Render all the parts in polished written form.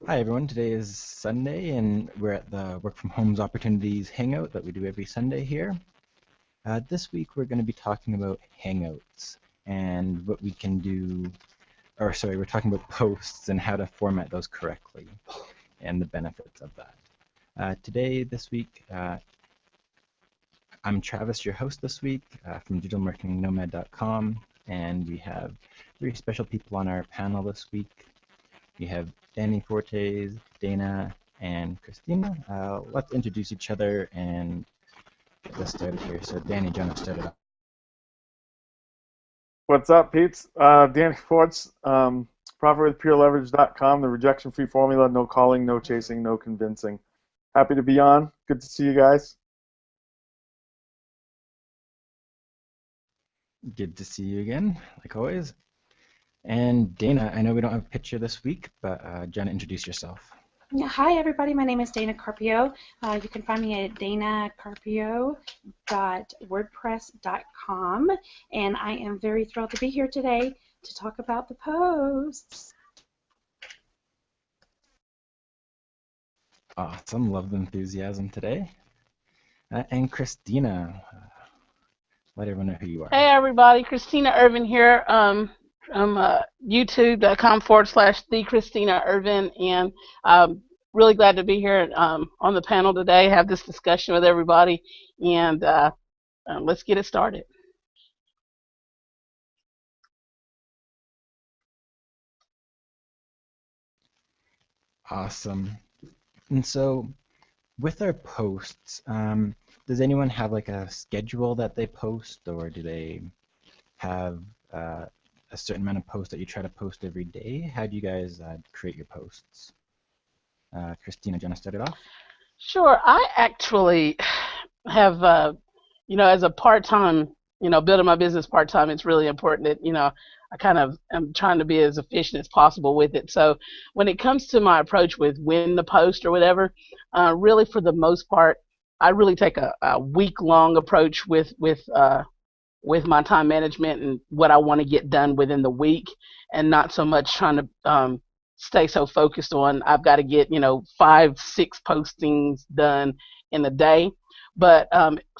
Hi everyone, today is Sunday and we're at the Work from Home's Opportunities Hangout that we do every Sunday here. This week we're going to be talking about Hangouts and what we can do, or sorry, we're talking about posts and how to format those correctly and the benefits of that. This week, I'm Travis, your host this week from digitalmarketingnomad.com, and we have three special people on our panel this week. We have Danny Fortes, Dana, and Christina. Let's introduce each other and get this started here. So Danny, do you want to start it off? What's up, peeps? Danny Forts, ProfitWithPureLeverage.com, the rejection-free formula, no calling, no chasing, no convincing. Happy to be on. Good to see you guys. Good to see you again, like always. And Dana, I know we don't have a picture this week, but do you want to introduce yourself? Yeah, hi everybody, my name is Dana Carpio. You can find me at danacarpio.wordpress.com, and I am very thrilled to be here today to talk about the posts. Awesome, love the enthusiasm today. And Christina, let everyone know who you are. Hey everybody, Christina Irvin here from youtube.com/the Christina Irvin, and really glad to be here on the panel today, have this discussion with everybody, and let's get it started. Awesome. And so with our posts, does anyone have like a schedule that they post, or do they have a certain amount of posts that you try to post every day? How do you guys create your posts? Christina, do you want to start it off? Sure, I actually have, as a part-time, building my business part-time, it's really important that, I kind of am trying to be as efficient as possible with it. So when it comes to my approach with when to post or whatever, really for the most part, I really take a week-long approach with my time management and what I want to get done within the week, and not so much trying to stay so focused on I've got to get 5-6 postings done in a day. But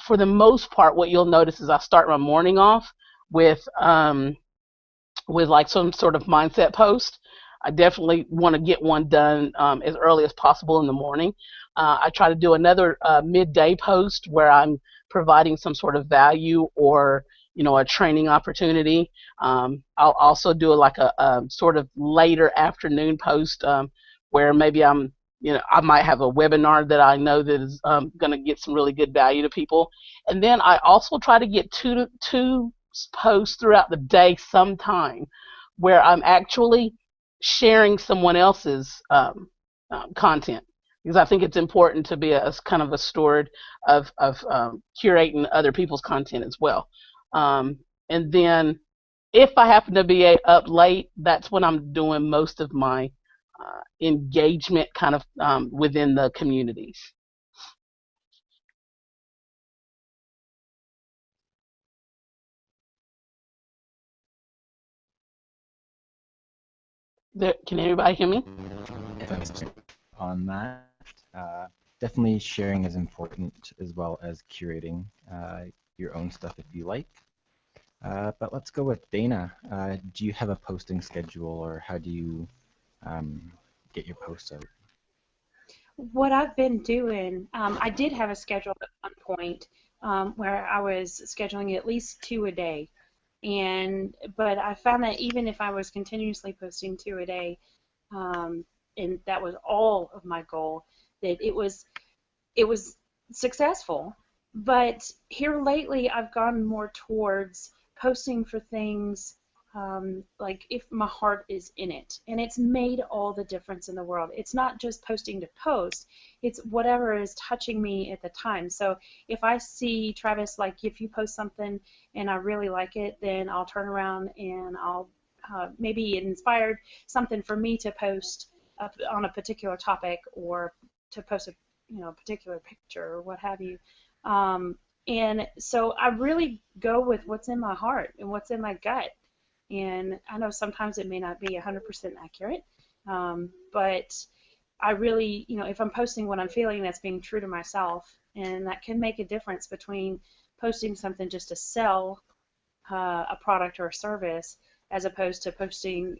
for the most part, what you'll notice is I start my morning off with like some sort of mindset post. I definitely want to get one done as early as possible in the morning. I try to do another midday post where I'm providing some sort of value or a training opportunity. I'll also do like a sort of later afternoon post where maybe I might have a webinar that I know that is going to get some really good value to people. And then I also try to get two posts throughout the day sometime where I'm actually sharing someone else's content, because I think it's important to be a kind of a steward of curating other people's content as well. And then if I happen to be up late, that's when I'm doing most of my engagement kind of within the communities. Can everybody hear me? On that, definitely sharing is important as well as curating your own stuff if you like. But let's go with Dana. Do you have a posting schedule, or how do you get your posts out? What I've been doing, I did have a schedule at one point where I was scheduling at least 2 a day. But I found that even if I was continuously posting 2 a day, and that was all of my goal, that it was successful. But here lately, I've gone more towards posting for things like if my heart is in it, and it's made all the difference in the world. It's not just posting to post, it's whatever is touching me at the time. So if I see, Travis, like if you post something and I really like it, then I'll turn around and I'll maybe it inspired something for me to post on a particular topic, or to post a particular picture or what have you. And so I really go with what's in my heart and what's in my gut. And I know sometimes it may not be 100% accurate, but I really, if I'm posting what I'm feeling, that's being true to myself, and that can make a difference between posting something just to sell a product or a service, as opposed to posting,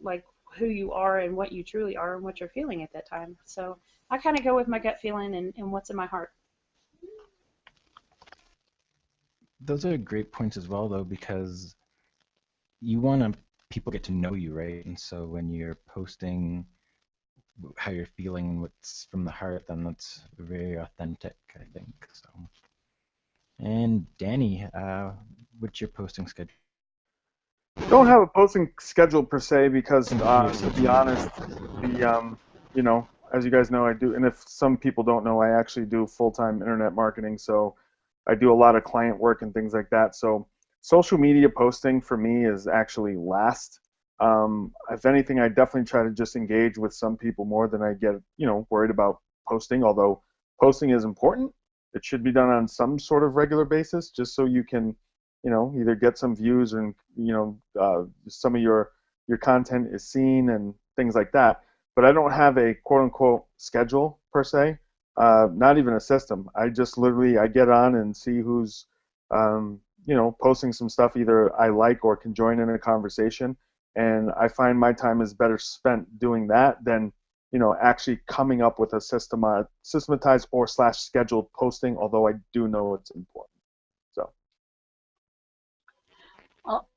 like who you are and what you truly are and what you're feeling at that time. So I kind of go with my gut feeling and what's in my heart. Those are great points as well, though, because you want to people get to know you, right? And so when you're posting how you're feeling and what's from the heart, then that's very authentic, I think. So, and Danny, what's your posting schedule? Don't have a posting schedule per se because, Since you're to social be honest, media. the you know, as you guys know, I do, and if some people don't know, I actually do full-time internet marketing, so I do a lot of client work and things like that. So social media posting for me is actually last. If anything, I definitely try to just engage with some people more than I get, worried about posting. Although posting is important, it should be done on some sort of regular basis, just so you can, either get some views and some of your content is seen and things like that. But I don't have a quote unquote schedule per se, not even a system. I just literally I get on and see who's posting some stuff either I like or can join in a conversation, and I find my time is better spent doing that than actually coming up with a systematized or slash scheduled posting. Although I do know it's important. So. Well,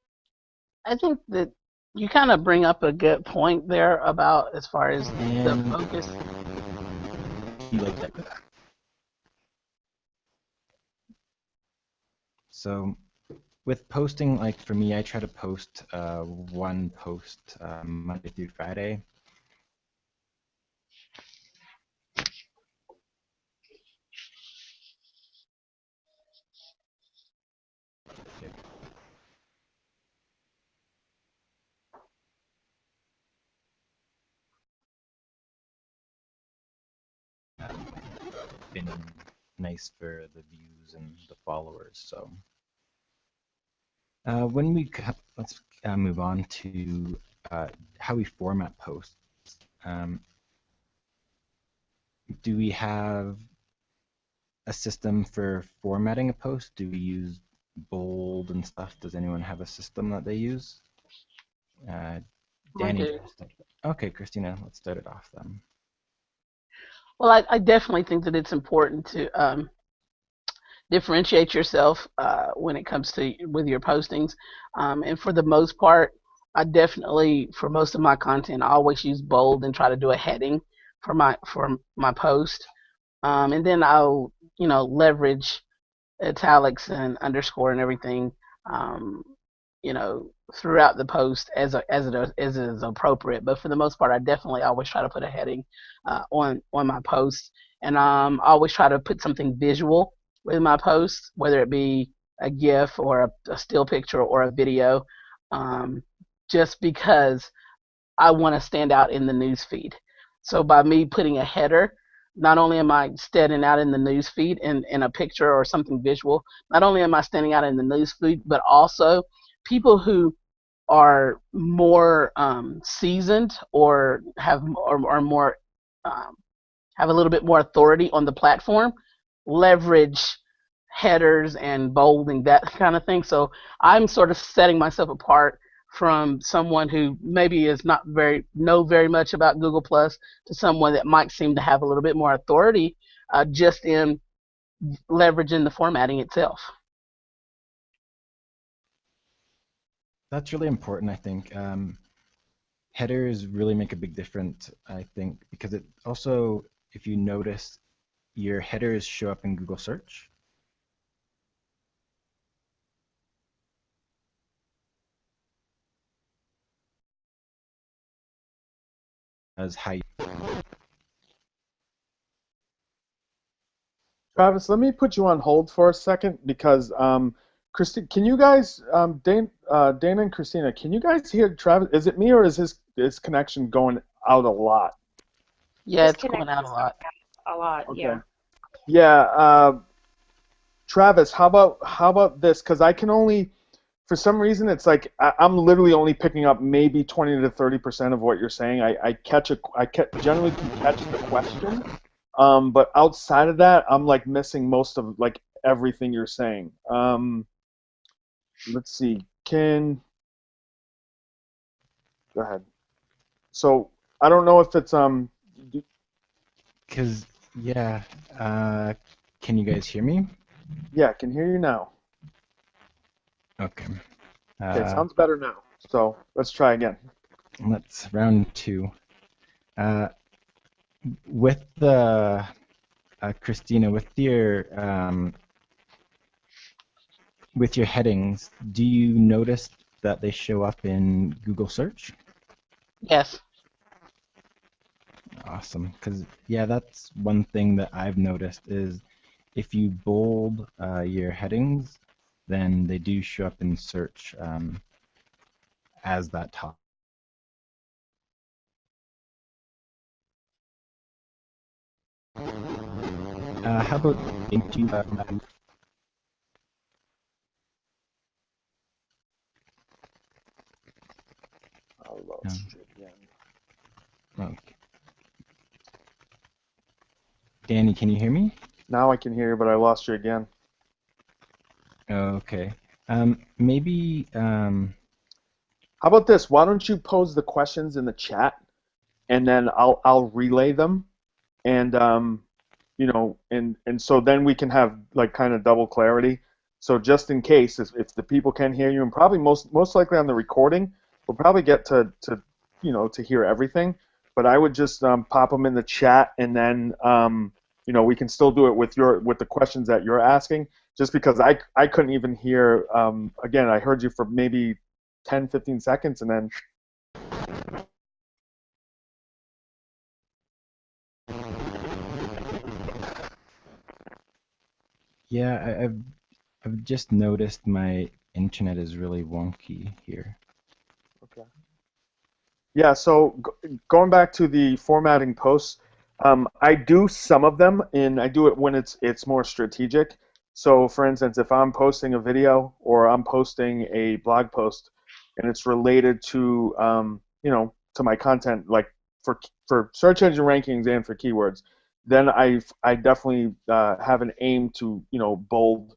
I think that you kind of bring up a good point there about as far as the And focus. you like that. So with posting, like for me, I try to post one post Monday through Friday. Been nice for the views and the followers. So when let's move on to how we format posts. Um, do we have a system for formatting a post? Do we use bold and stuff? Does anyone have a system that they use? Uh, I Danny, do you do. want to start? Okay, Christina, let's start it off then. Well, I definitely think that it's important to differentiate yourself when it comes to with your postings. And for the most part, I definitely for most of my content, I always use bold and try to do a heading for my post. And then I'll leverage italics and underscore and everything, um, throughout the post as it is appropriate. But for the most part, I definitely always try to put a heading on my post, and I always try to put something visual with my post, whether it be a GIF or a still picture or a video, um, just because I want to stand out in the news feed. So by me putting a header, not only am I standing out in the news feed in a picture or something visual, not only am I standing out in the news feed, but also people who are more seasoned or or more um, have a little bit more authority on the platform, leverage headers and bolding, that kind of thing. So I'm sort of setting myself apart from someone who maybe is not very much about Google Plus to someone that might seem to have a little bit more authority just in leveraging the formatting itself. That's really important, I think. Headers really make a big difference, I think, because it also, if you notice, your headers show up in Google search as how you. Travis, let me put you on hold for a second because Christi, can you guys, Dana and Christina, can you guys hear Travis? Is it me or is his connection going out a lot? Yeah, His it's going out a connection's lot. a lot, Okay. yeah. Yeah, Travis, how about this? Because I can only for some reason, it's like I'm literally only picking up maybe 20 to 30% of what you're saying. Generally can catch the question, but outside of that, I'm like missing most of like everything you're saying. Let's see. Go ahead. So I don't know if it's Because, yeah, can you guys hear me? yeah, I can hear you now. Okay. Okay, it sounds better now. So let's try again. Let's round two. With the Christina, with your headings, do you notice that they show up in Google search? Yes. Awesome, because yeah, that's one thing that I've noticed is if you bold your headings, then they do show up in search as that top. How about I lost you again. okay. Danny, can you hear me? Now I can hear you, but I lost you again. Okay. Maybe How about this? Why don't you pose the questions in the chat, and then I'll relay them, and and so then we can have like kind of double clarity. So just in case, if the people can hear you, and probably most likely on the recording, we'll probably get to hear everything. But I would just pop them in the chat, and then we can still do it with the questions that you're asking. Just because I couldn't even hear. Again, I heard you for maybe 10, 15 seconds, and then. yeah, I've just noticed my internet is really wonky here. Okay. Yeah, so going back to the formatting posts, I do some of them, and I do it when it's more strategic. So, for instance, if I'm posting a video or I'm posting a blog post, and it's related to to my content, like for search engine rankings and for keywords, then I definitely have an aim to bold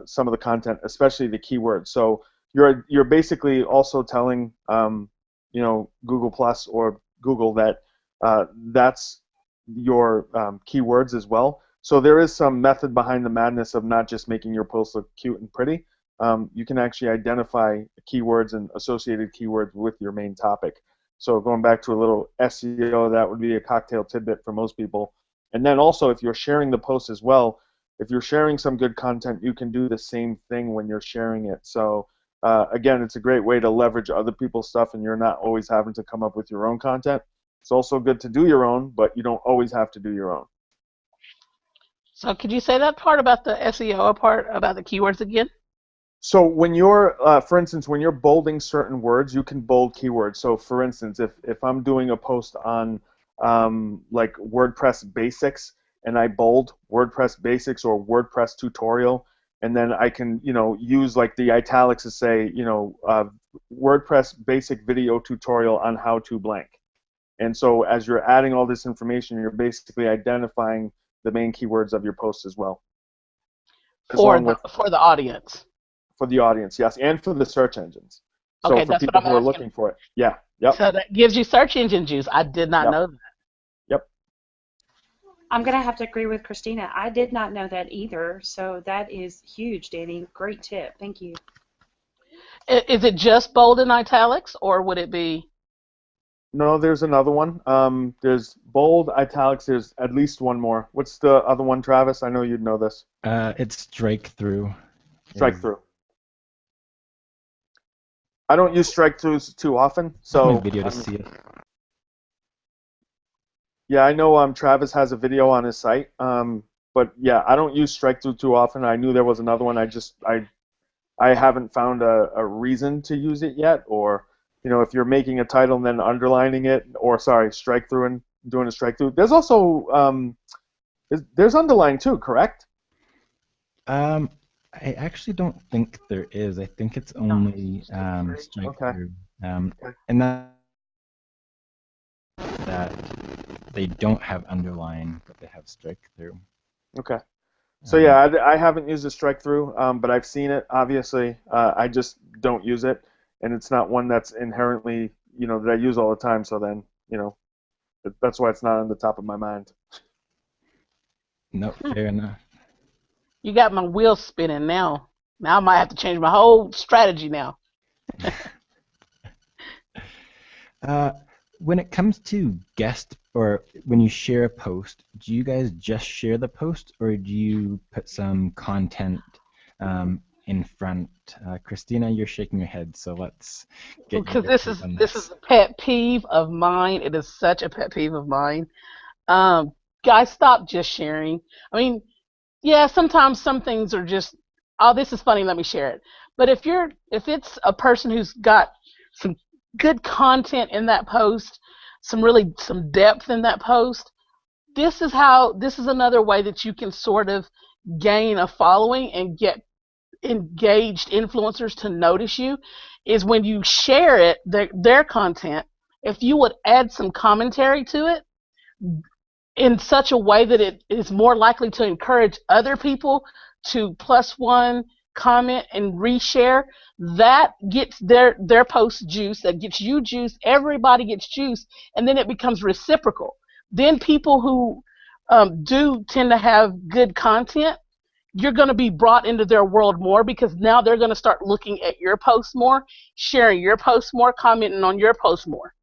some of the content, especially the keywords. So you're basically also telling Google Plus or Google that that's your keywords as well. So there is some method behind the madness of not just making your post look cute and pretty. You can actually identify keywords and associated keywords with your main topic. So going back to a little SEO, that would be a cocktail tidbit for most people. And then also, if you're sharing the post as well, if you're sharing some good content, you can do the same thing when you're sharing it. So again, it's a great way to leverage other people's stuff, and you're not always having to come up with your own content. It's also good to do your own, but you don't always have to do your own. So could you say that part about the SEO part about the keywords again? So when you're, for instance, when you're bolding certain words, you can bold keywords. So for instance, if I'm doing a post on like WordPress basics, and I bold WordPress basics or WordPress tutorial, and then I can use like the italics to say WordPress basic video tutorial on how to blank. And so as you're adding all this information, you're basically identifying the main keywords of your post as well. For the audience. For the audience, yes, and for the search engines. So Okay, for that's people what I'm who are asking. looking for it. Yeah, yep. So that gives you search engine juice. I did not know that. Yep. I'm going to have to agree with Christina. I did not know that either, so that is huge, Danny. Great tip. Thank you. Is it just bold and italics, or would it be? No, there's another one. There's bold, italics. There's at least one more. What's the other one, Travis? I know you'd know this. It's strike through. Strike through. I don't use strike throughs too often, so. My video to see it. Yeah, I know Travis has a video on his site, but yeah, I don't use strike through too often. I knew there was another one. I haven't found a reason to use it yet, or if you're making a title and then underlining it, or sorry, strike through and doing a strike through. There's also there's underline too, correct? I actually don't think there is. I think it's No. only strike Okay. through, Okay. and that they don't have underline, but they have strike through. Okay. So yeah, Um, I haven't used a strike through, but I've seen it. Obviously, I just don't use it, and it's not one that's inherently, that I use all the time. So then, that's why it's not on the top of my mind. no, fair enough. You got my wheels spinning now. Now I might have to change my whole strategy now. Uh, when it comes to guest or when you share a post, do you guys just share the post or do you put some content in front? Christina, you're shaking your head, so let's get Because your this take is on this is this. a pet peeve of mine. It is such a pet peeve of mine. Um, Guys, stop just sharing. I mean, yeah, sometimes some things are just, oh, this is funny, let me share it. But if it's a person who's got some good content in that post, some depth in that post, this is another way that you can sort of gain a following and get engaged influencers to notice you is when you share their content. If you would add some commentary to it in such a way that it is more likely to encourage other people to plus one comment and reshare, that gets their post juice, that gets you juice, everybody gets juice, and then it becomes reciprocal. Then people who do tend to have good content, you're going to be brought into their world more because now they're going to start looking at your posts more, sharing your posts more, commenting on your posts more.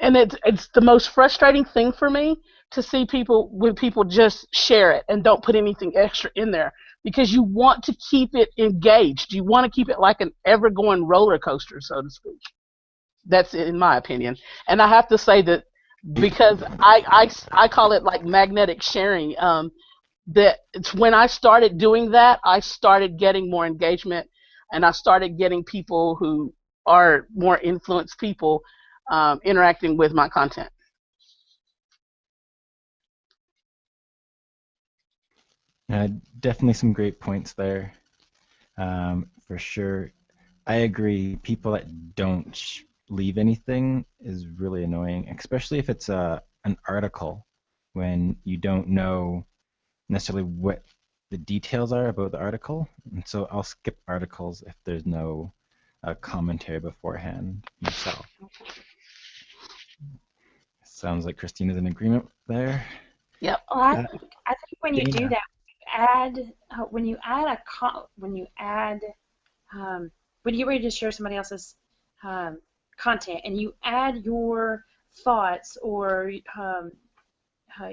And it's the most frustrating thing for me to see people when people just share it and don't put anything extra in there because you want to keep it engaged. You want to keep it like an ever going roller coaster, so to speak. That's in my opinion. And I have to say that because I call it like magnetic sharing. That it's when I started doing that, I started getting more engagement, and I started getting people who are more influenced people interacting with my content. Uh, Definitely some great points there, for sure. I agree. People that don't leave anything is really annoying, especially if it's an article when you don't know necessarily what the details are about the article. And so I'll skip articles if there's no commentary beforehand myself. Sounds like Christina's in agreement there. Yep. Well, Uh, I think when you do Dana. that, when you add when you add when you're ready to share somebody else's um, content and you add your thoughts or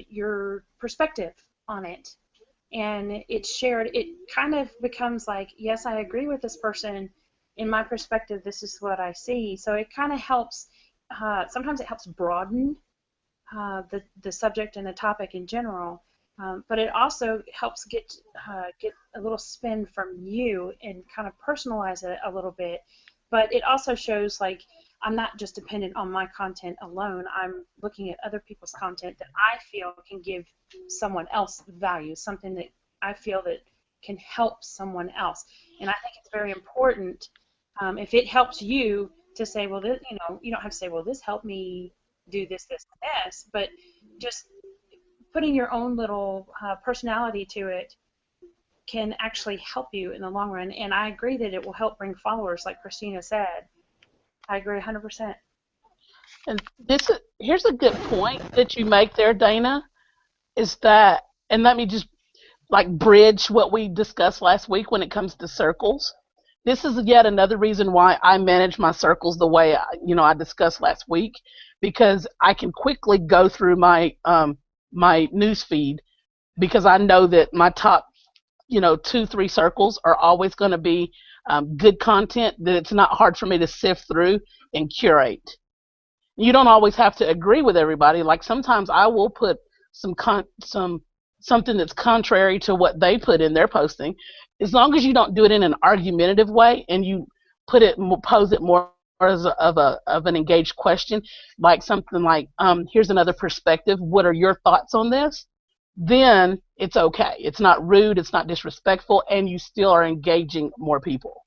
your perspective on it and it's shared, it kind of becomes like, yes, I agree with this person. In my perspective, this is what I see. So it kind of helps. Sometimes it helps broaden the subject and the topic in general, but it also helps get a little spin from you and kind of personalize it a little bit. But it also shows like I'm not just dependent on my content alone. I'm looking at other people's content that I feel can give someone else value, something that I feel that can help someone else. And I think it's very important if it helps you to say, well, this, you don't have to say, well, this helped me do this, this, and this, but just putting your own little personality to it can actually help you in the long run. And I agree that it will help bring followers, like Christina said. I agree 100%. And here's a good point that you make there, Dana, is that, and let me just like bridge what we discussed last week when it comes to circles. This is yet another reason why I manage my circles the way I discussed last week, because I can quickly go through my news feed because I know that my top 2 3 circles are always going to be good content that it's not hard for me to sift through and curate. You don't always have to agree with everybody. Like sometimes I will put some something that's contrary to what they put in their posting, as long as you don't do it in an argumentative way and you pose it more as of an engaged question, like something like, here's another perspective. What are your thoughts on this? then it's okay. It's not rude, it's not disrespectful, and you still are engaging more people.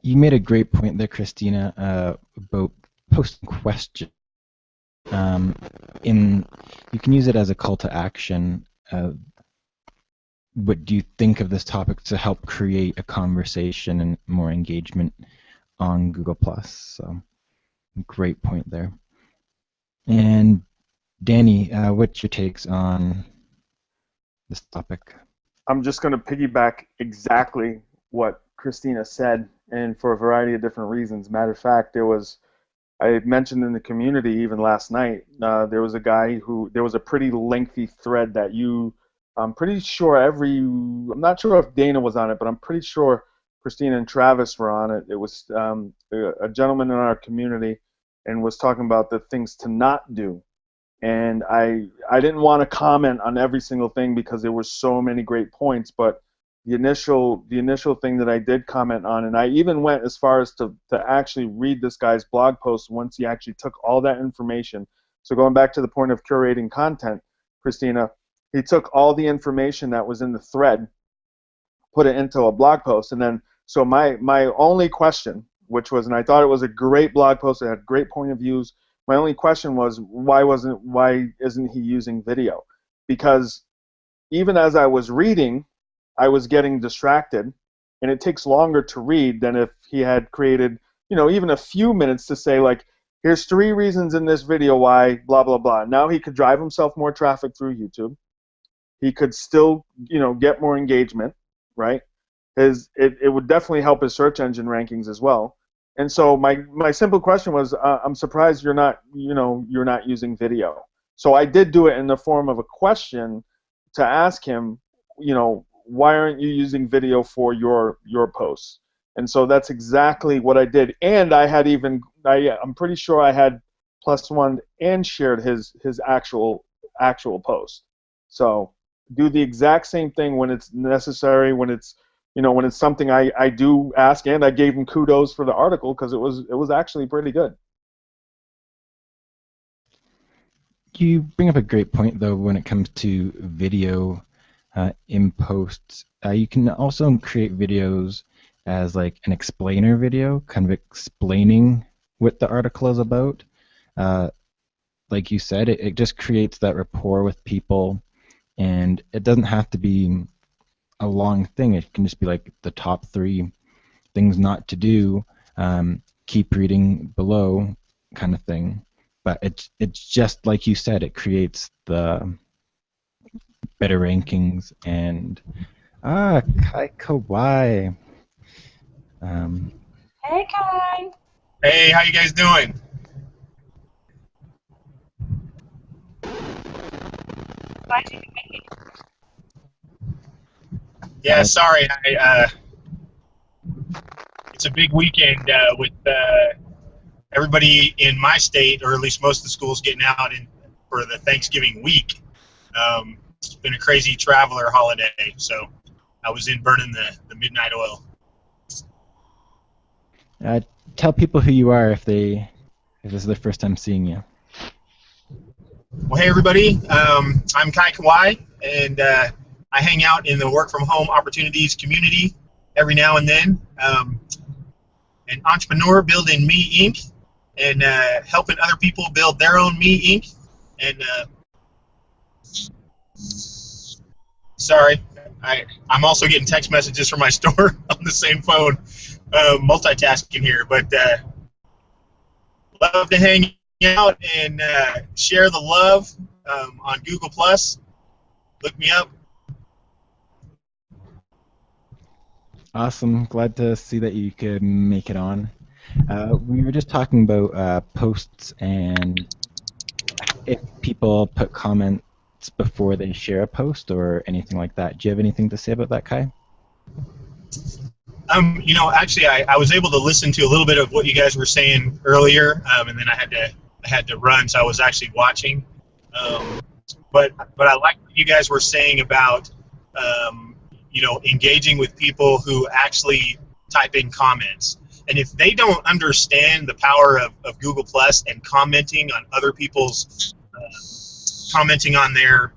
You made a great point there, Christina, about posting questions. You can use it as a call to action. What do you think of this topic to help create a conversation and more engagement on Google+? So, great point there. And Danny, what's your takes on this topic? I'm just going to piggyback exactly what Christina said, and for a variety of different reasons. Matter of fact, I mentioned in the community even last night, there was a pretty lengthy thread that I'm pretty sure I'm not sure if Dana was on it, but I'm pretty sure Christina and Travis were on it. It was a gentleman in our community and was talking about the things to not do. And I didn't want to comment on every single thing because there were so many great points, but the initial thing that I did comment on, and I even went as far as to actually read this guy's blog post once he actually took all that information. So going back to the point of curating content, Christina, he took all the information that was in the thread, put it into a blog post, and then so my only question, which was, and I thought it was a great blog post, it had great point of views. My only question was, why isn't he using video? Because even as I was reading, I was getting distracted, and it takes longer to read than if he had created, even a few minutes to say, like, here's 3 reasons in this video why blah, blah, blah. Now he could drive himself more traffic through YouTube. He could still, get more engagement, right? It would definitely help his search engine rankings as well. And so my simple question was, I'm surprised you're not using video. So I did do it in the form of a question to ask him, why aren't you using video for your posts? And so that's exactly what I did. And I'm pretty sure I had +1 and shared his actual post. So do the exact same thing when it's necessary, when it's something I do ask, and I gave him kudos for the article because it was actually pretty good. You bring up a great point, though, when it comes to video in posts. You can also create videos as like an explainer video, kind of explaining what the article is about. Like you said, it just creates that rapport with people, and it doesn't have to be a long thing. It can just be like the top 3 things not to do, keep reading below kind of thing. But it's just like you said, it creates the better rankings. And Kai Kawai. Hey, Kai. Hey, how you guys doing? Glad you could make it. Yeah, sorry. It's a big weekend with everybody in my state, or at least most of the schools, getting out for the Thanksgiving week. It's been a crazy traveler holiday, so I was in burning the midnight oil. Tell people who you are if this is their first time seeing you. Well, hey everybody, I'm Kai Kawai, and I hang out in the work from home opportunities community every now and then. An entrepreneur building Me Inc. and helping other people build their own Me Inc. And sorry, I'm also getting text messages from my store on the same phone, multitasking here. But love to hang out and share the love on Google+. Look me up. Awesome. Glad to see that you could make it on. We were just talking about posts and if people put comments before they share a post or anything like that. Do you have anything to say about that, Kai? Actually, I was able to listen to a little bit of what you guys were saying earlier, and then I had to run, so I was actually watching. But I like what you guys were saying about engaging with people who actually type in comments. And if they don't understand the power of Google Plus and commenting on other people's commenting on their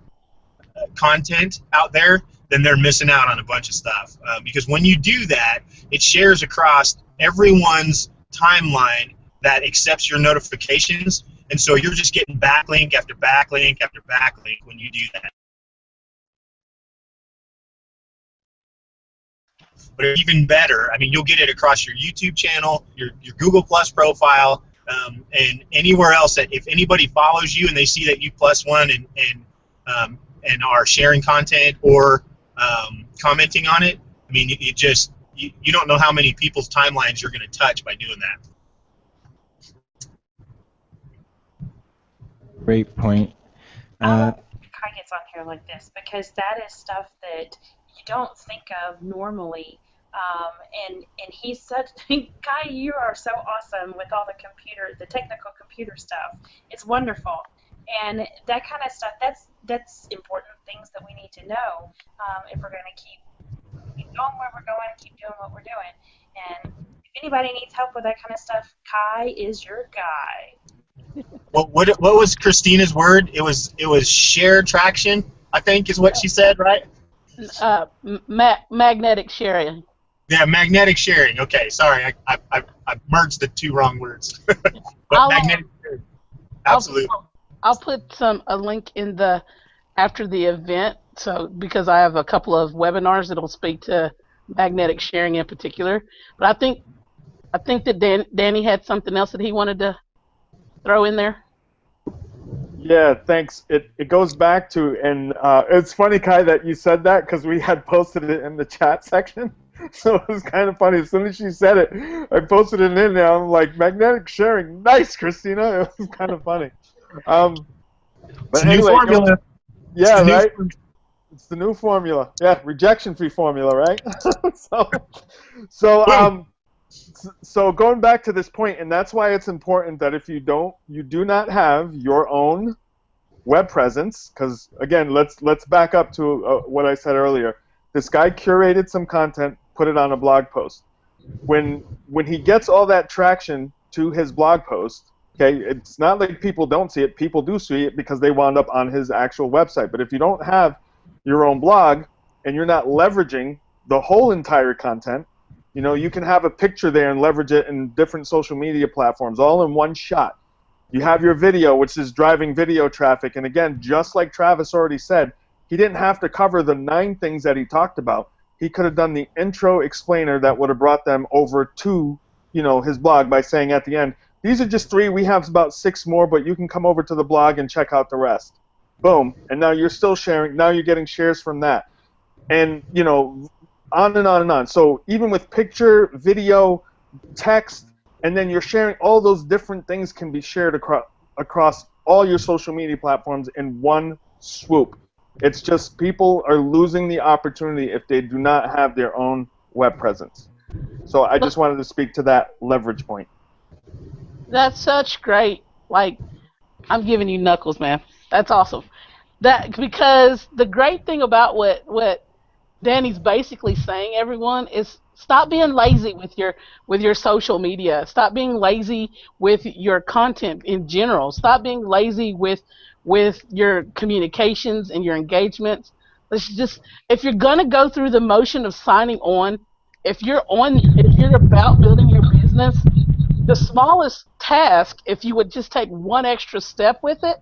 content out there, then they're missing out on a bunch of stuff. Because when you do that, it shares across everyone's timeline that accepts your notifications, and so you're just getting backlink after backlink after backlink when you do that. But even better, I mean, you'll get it across your YouTube channel, your Google Plus profile, and anywhere else that if anybody follows you and they see that you plus one and are sharing content or commenting on it, I mean, you don't know how many people's timelines you're going to touch by doing that. Great point. I love Kai gets on here like this because that is stuff that you don't think of normally. And he's such Kai, you are so awesome with all the technical computer stuff. It's wonderful, and that kind of stuff. That's important things that we need to know if we're going to keep going where we're going, keep doing what we're doing. And if anybody needs help with that kind of stuff, Kai is your guy. What was Christina's word? It was share traction, I think is what she said, right? Magnetic sharing. Yeah, magnetic sharing. Okay, sorry, I merged the two wrong words. But magnetic sharing, absolutely. I'll put a link in after the event, so because I have a couple of webinars that'll speak to magnetic sharing in particular. But I think that Danny had something else that he wanted to throw in there. Yeah, thanks. It goes back to, and it's funny, Kai, that you said that because we had posted it in the chat section. So it was kind of funny. As soon as she said it, I posted it in there. I'm like, magnetic sharing. Nice, Christina. It was kind of funny. But anyway, new formula. Yeah, right? It's the new formula. Yeah, rejection-free formula, right? So going back to this point, and that's why it's important that if you do not have your own web presence, because again, let's back up to what I said earlier. This guy curated some content, put it on a blog post. When he gets all that traction to his blog post, okay, it's not like people don't see it. People do see it because they wound up on his actual website. But if you don't have your own blog and you're not leveraging the whole entire content, you know, you can have a picture there and leverage it in different social media platforms all in one shot. You have your video, which is driving video traffic. And again, just like Travis already said, he didn't have to cover the 9 things that he talked about. He could have done the intro explainer that would have brought them over to, you know, his blog by saying at the end, these are just 3. We have about 6 more, but you can come over to the blog and check out the rest. Boom. And now you're still sharing. Now you're getting shares from that. And, you know, on and on and on. So even with picture, video, text, and then you're sharing, all those different things can be shared across all your social media platforms in one swoop. It's just people are losing the opportunity if they do not have their own web presence. So I just wanted to speak to that leverage point. That's such great. Like, I'm giving you knuckles, man. That's awesome. Because the great thing about what Danny's basically saying, everyone, is stop being lazy with your social media. Stop being lazy with your content in general. Stop being lazy with your communications and your engagements. If you're gonna go through the motion of signing on, if you're about building your business, the smallest task, if you would just take one extra step with it,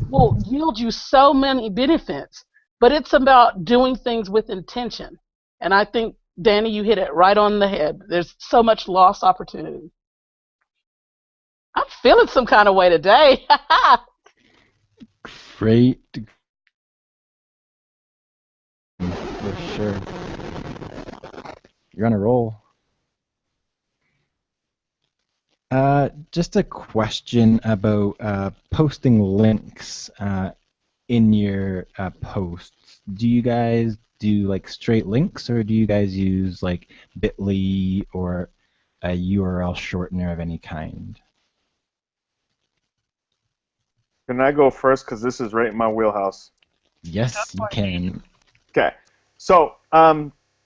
will yield you so many benefits. But it's about doing things with intention. And I think, Danny, you hit it right on the head. There's so much lost opportunity. I'm feeling some kind of way today. Great. For sure. You're on a roll. Just a question about posting links in your posts. Do you guys do like straight links, or do you guys use like bit.ly or a URL shortener of any kind? Can I go first, because this is right in my wheelhouse? Yes, you can. Okay. So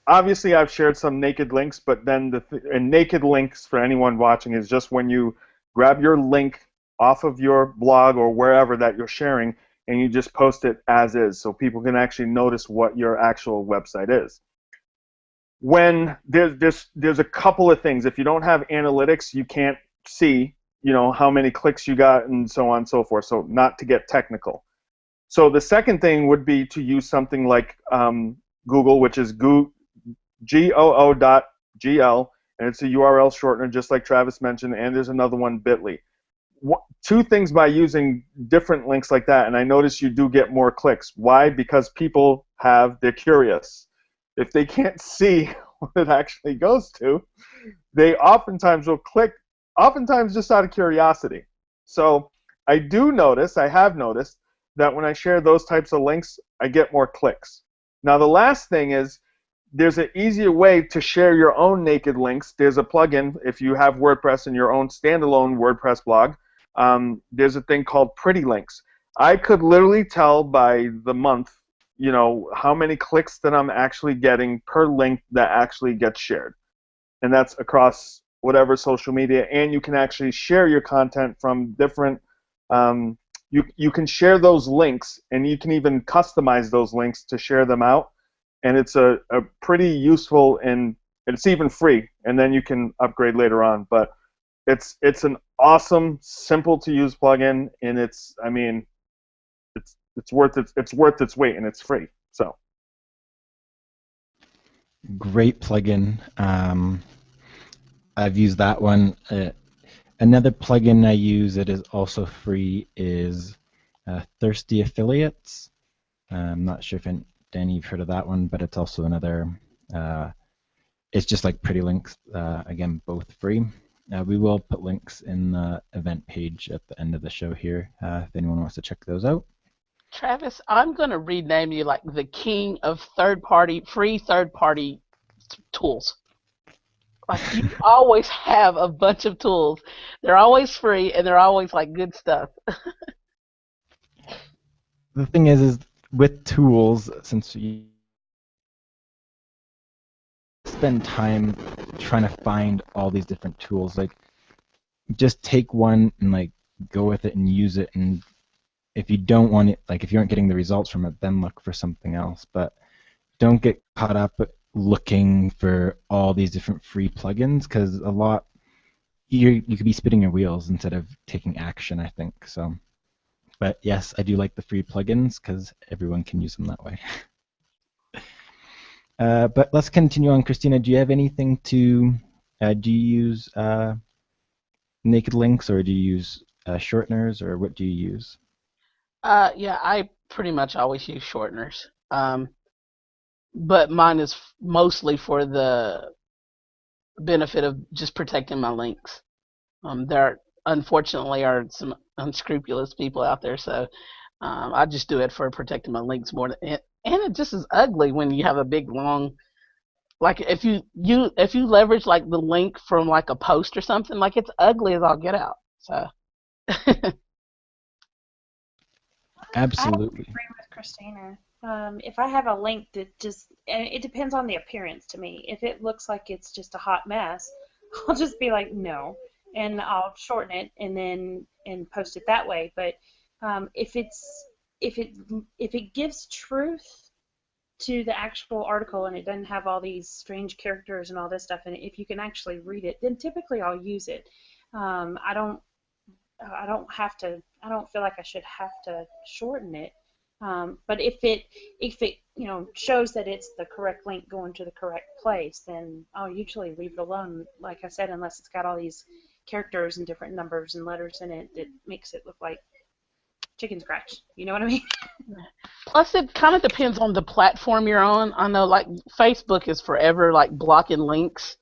obviously I've shared some naked links, but then and naked links for anyone watching is just when you grab your link off of your blog or wherever that you're sharing, and you just post it as is so people can actually notice what your actual website is. When there's a couple of things. If you don't have analytics, you can't see, how many clicks you got and so on and so forth. So not to get technical. So the second thing would be to use something like Google, which is goo.gl, and it's a URL shortener, just like Travis mentioned, and there's another one, bit.ly. Two things by using different links like that, and I notice you do get more clicks. Why? Because they're curious. If they can't see what it actually goes to, they oftentimes will click, oftentimes just out of curiosity. So I have noticed that when I share those types of links, I get more clicks. Now the last thing is, there's an easier way to share your own naked links. There's a plugin if you have WordPress and your own standalone WordPress blog. There's a thing called Pretty Links. I could literally tell by the month, how many clicks that I'm actually getting per link that actually gets shared. And that's across whatever social media. And you can actually share your content from different, you can share those links, and you can even customize those links to share them out. And it's a pretty useful, and it's even free. And then you can upgrade later on. But it's an awesome, simple to use plugin, and it's worth its weight, and it's free. So Great plugin. I've used that one. Another plugin I use that is also free is Thirsty Affiliates. I'm not sure if Danny, you've heard of that one, but it's also another. It's just like Pretty Links. Again, both free. We will put links in the event page at the end of the show here if anyone wants to check those out. Travis, I'm going to rename you like the king of free third-party tools. Like, you always have a bunch of tools. They're always free, and they're always like good stuff. The thing is with tools, since you spend time trying to find all these different tools, like just take one and like go with it and use it, and if you don't want it, like if you aren't getting the results from it, then look for something else. But don't get caught up looking for all these different free plugins, because a lot you could be spinning your wheels instead of taking action, I think. So, but yes, I do like the free plugins because everyone can use them that way. But let's continue on. Christina, do you have anything to? Do you use naked links, or do you use shorteners, or what do you use? Yeah, I pretty much always use shorteners. But mine is mostly for the benefit of just protecting my links. There unfortunately are some unscrupulous people out there, so I just do it for protecting my links more. And it just is ugly when you have a big long, like if you leverage like the link from like a post or something, like it's ugly as all get out. So. Absolutely. I agree with Christina. If I have a link that and it depends on the appearance to me. If it looks like it's just a hot mess, I'll just be like, no, and I'll shorten it and post it that way. But if it gives truth to the actual article and it doesn't have all these strange characters and all this stuff, and if you can actually read it, then typically I'll use it. I don't feel like I should have to shorten it. But if it shows that it's the correct link going to the correct place, then I'll usually leave it alone. Like I said, unless it's got all these characters and different numbers and letters in it that makes it look like chicken scratch. You know what I mean? Plus, it kind of depends on the platform you're on. I know, like Facebook is forever like blocking links.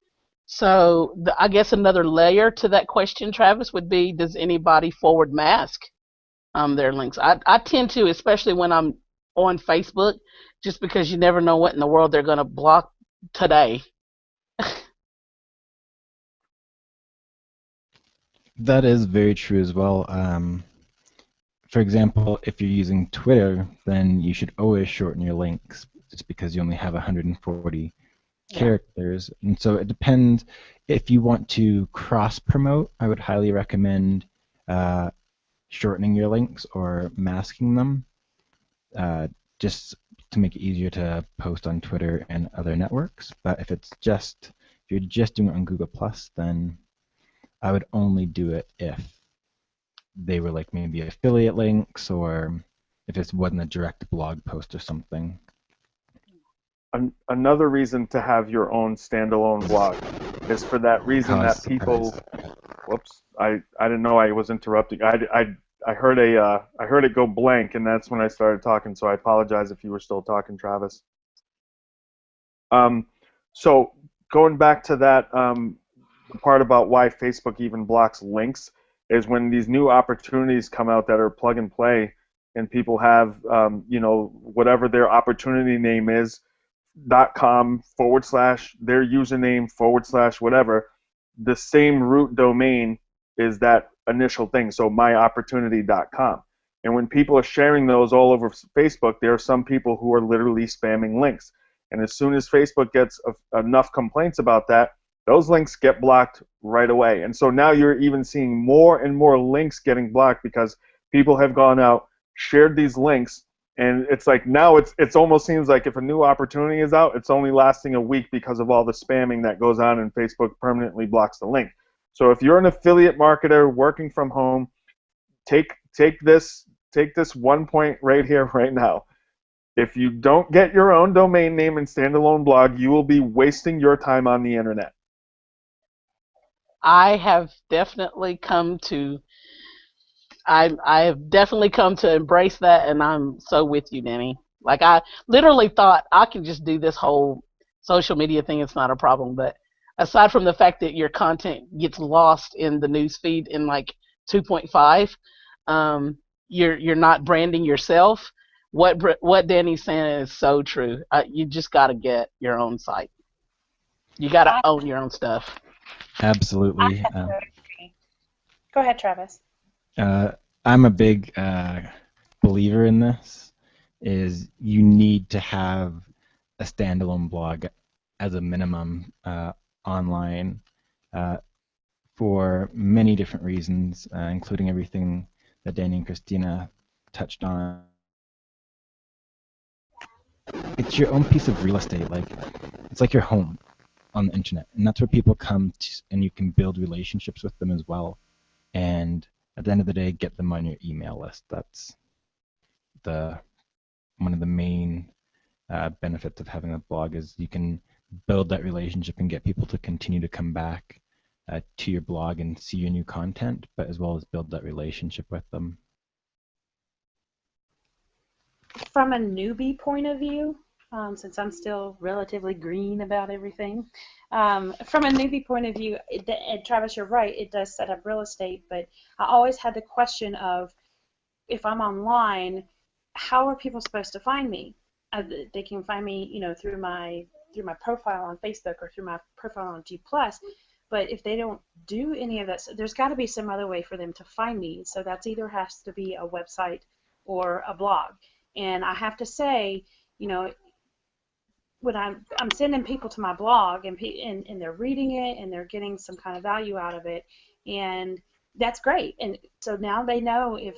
So I guess another layer to that question, Travis, would be: does anybody forward mask their links? I tend to, especially when I'm on Facebook, just because you never know what in the world they're going to block today. That is very true as well. For example, if you're using Twitter, then you should always shorten your links, just because you only have 140 characters. And so it depends. If you want to cross-promote, I would highly recommend shortening your links or masking them. just to make it easier to post on Twitter and other networks. But if you're just doing it on Google Plus, then I would only do it if they were like maybe affiliate links, or if it wasn't a direct blog post or something. Another reason to have your own standalone blog is for that reason that people. Whoops! I didn't know I was interrupting. I heard it go blank, and that's when I started talking. So I apologize if you were still talking, Travis. So going back to that, the part about why Facebook even blocks links is when these new opportunities come out that are plug and play, and people have whatever their opportunity name is, .com / their username / whatever, the same root domain is that initial thing, so myopportunity.com. And when people are sharing those all over Facebook, there are some people who are literally spamming links. And as soon as Facebook gets enough complaints about that, those links get blocked right away. And so now you're even seeing more and more links getting blocked because people have gone out, shared these links, and it's like now it's almost seems like if a new opportunity is out, it's only lasting a week because of all the spamming that goes on, and Facebook permanently blocks the link. So if you're an affiliate marketer working from home, take this 1 point right here, right now. If you don't get your own domain name and standalone blog, you will be wasting your time on the internet. I have definitely come to embrace that, and I'm so with you, Denny. Like, I literally thought I could just do this whole social media thing. It's not a problem. But aside from the fact that your content gets lost in the news feed in like 2.5, you're not branding yourself. What Danny's saying is so true. You just got to get your own site. You got to own your own stuff. Absolutely. Go ahead, Travis. I'm a big believer in this, is you need to have a standalone blog as a minimum online for many different reasons, including everything that Danny and Christina touched on. It's your own piece of real estate. It's like your home on the internet, and that's where people come to, and you can build relationships with them as well. And at the end of the day, get them on your email list. That's one of the main benefits of having a blog, is you can build that relationship and get people to continue to come back to your blog and see your new content, but as well as build that relationship with them. From a newbie point of view, since I'm still relatively green about everything, from a newbie point of view, and Travis, you're right, it does set up real estate, but I always had the question of, if I'm online, how are people supposed to find me? They can find me, through my profile on Facebook or through my profile on G+, but if they don't do any of that, there's got to be some other way for them to find me. So that's either has to be a website or a blog. And I have to say, when I'm sending people to my blog and they're reading it and they're getting some kind of value out of it, and that's great. And so now they know if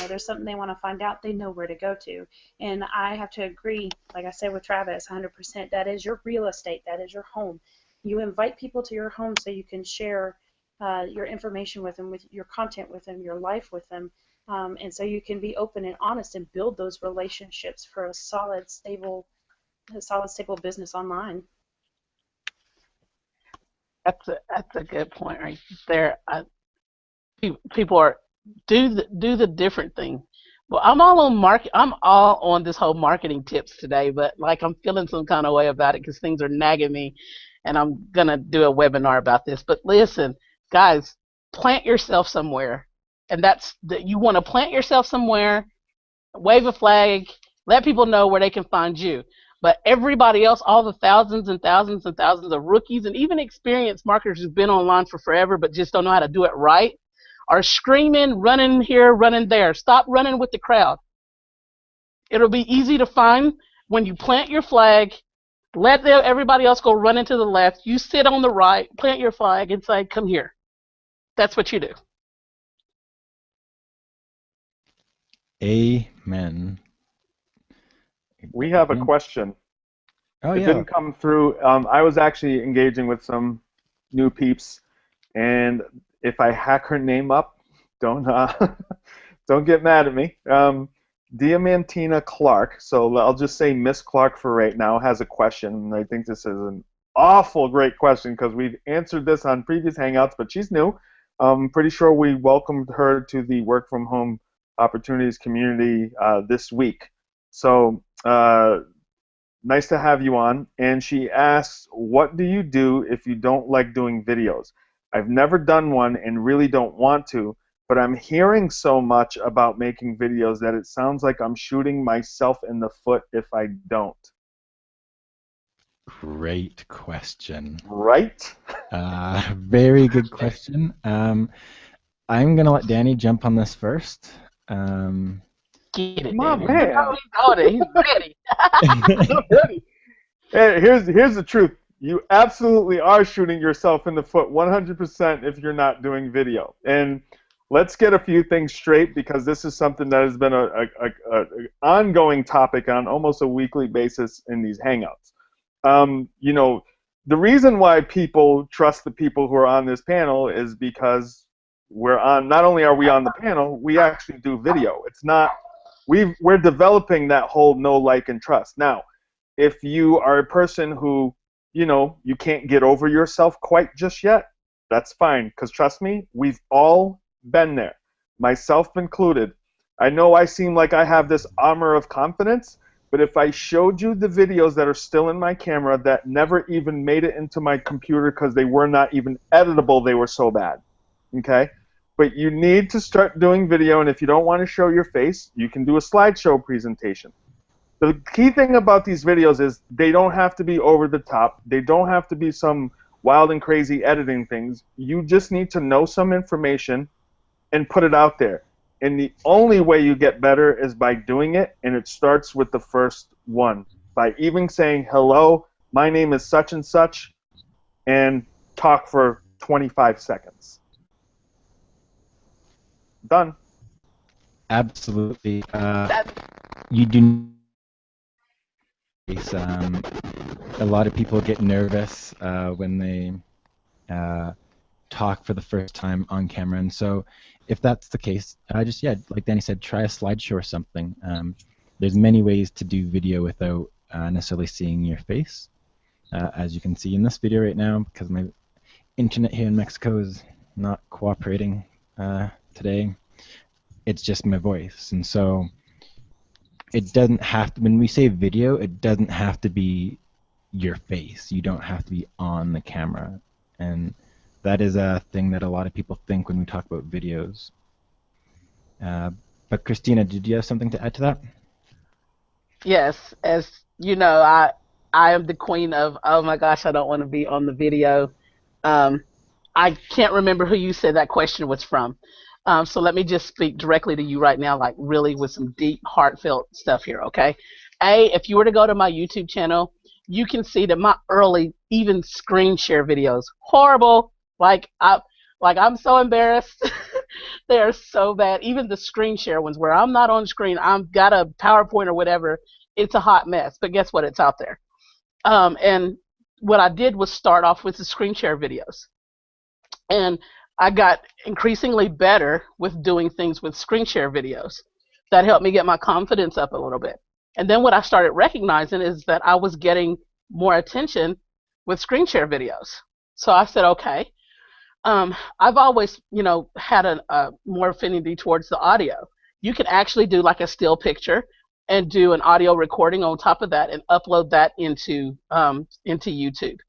there's something they want to find out, they know where to go to. And I have to agree, like I said with Travis, 100%. That is your real estate. That is your home. You invite people to your home so you can share your information with them, with your content with them, your life with them. And so you can be open and honest and build those relationships for a solid, stable business online. That's a good point right there. People are do the different thing. Well, I'm all on this whole marketing tips today, but like I'm feeling some kind of way about it because things are nagging me, and I'm gonna do a webinar about this. But listen, guys, plant yourself somewhere, and you want to plant yourself somewhere, wave a flag, let people know where they can find you. But everybody else, all the thousands and thousands and thousands of rookies and even experienced marketers who've been online for forever but just don't know how to do it right, are screaming, running here, running there. Stop running with the crowd. It'll be easy to find when you plant your flag, let everybody else go run into the left. You sit on the right, plant your flag, and say, come here. That's what you do. Amen. We have a question. Oh, It yeah. didn't come through. I was actually engaging with some new peeps, and if I hack her name up, don't don't get mad at me. Diamantina Clark, so I'll just say Miss Clark for right now, has a question, and I think this is an awful great question because we've answered this on previous Hangouts, but she's new. I'm pretty sure we welcomed her to the Work From Home Opportunities community this week. So nice to have you on. And she asks, what do you do if you don't like doing videos? I've never done one and really don't want to, but I'm hearing so much about making videos that it sounds like I'm shooting myself in the foot if I don't. Great question. Right? Very good question. I'm going to let Danny jump on this first. Get it, Come on, David. man. Oh, he's on it. He's ready. I'm ready. Hey, here's the truth. You absolutely are shooting yourself in the foot 100% if you're not doing video. And let's get a few things straight because this is something that has been a ongoing topic on almost a weekly basis in these Hangouts. You know, the reason why people trust the people who are on this panel is because we're on. Not only are we on the panel, we actually do video. It's not. We're developing that whole know, like, and trust. Now, if you are a person who, you know, you can't get over yourself quite just yet, that's fine. Because trust me, we've all been there, myself included. I know I seem like I have this armor of confidence, but if I showed you the videos that are still in my camera that never even made it into my computer because they were not even editable, they were so bad. Okay? But you need to start doing video, and if you don't want to show your face, you can do a slideshow presentation. The key thing about these videos is they don't have to be over the top. They don't have to be some wild and crazy editing things. You just need to know some information and put it out there. And the only way you get better is by doing it, and it starts with the first one. By even saying, hello, my name is such and such, and talk for 25 seconds. Done. Absolutely. You do. A lot of people get nervous when they talk for the first time on camera, and so if that's the case, just like Danny said, try a slideshow or something. There's many ways to do video without necessarily seeing your face, as you can see in this video right now, because my internet here in Mexico is not cooperating today. It's just my voice, and so it doesn't have to. When we say video, it doesn't have to be your face. You don't have to be on the camera, and that is a thing that a lot of people think when we talk about videos. But Christina, did you have something to add to that? Yes, as you know, I am the queen of, oh my gosh, I don't want to be on the video. I can't remember who you said that question was from. So let me just speak directly to you right now, like really with some deep, heartfelt stuff here, okay? If you were to go to my YouTube channel, you can see that my early, even screen share videos, horrible. I'm so embarrassed. They are so bad. Even the screen share ones where I'm not on screen, I've got a PowerPoint or whatever, it's a hot mess. But guess what? It's out there. And what I did was start off with the screen share videos. And I got increasingly better with doing things with screen share videos. That helped me get my confidence up a little bit. And then what I started recognizing is that I was getting more attention with screen share videos. So I said, okay, I've always, had a more affinity towards the audio. You can actually do like a still picture and do an audio recording on top of that and upload that into YouTube.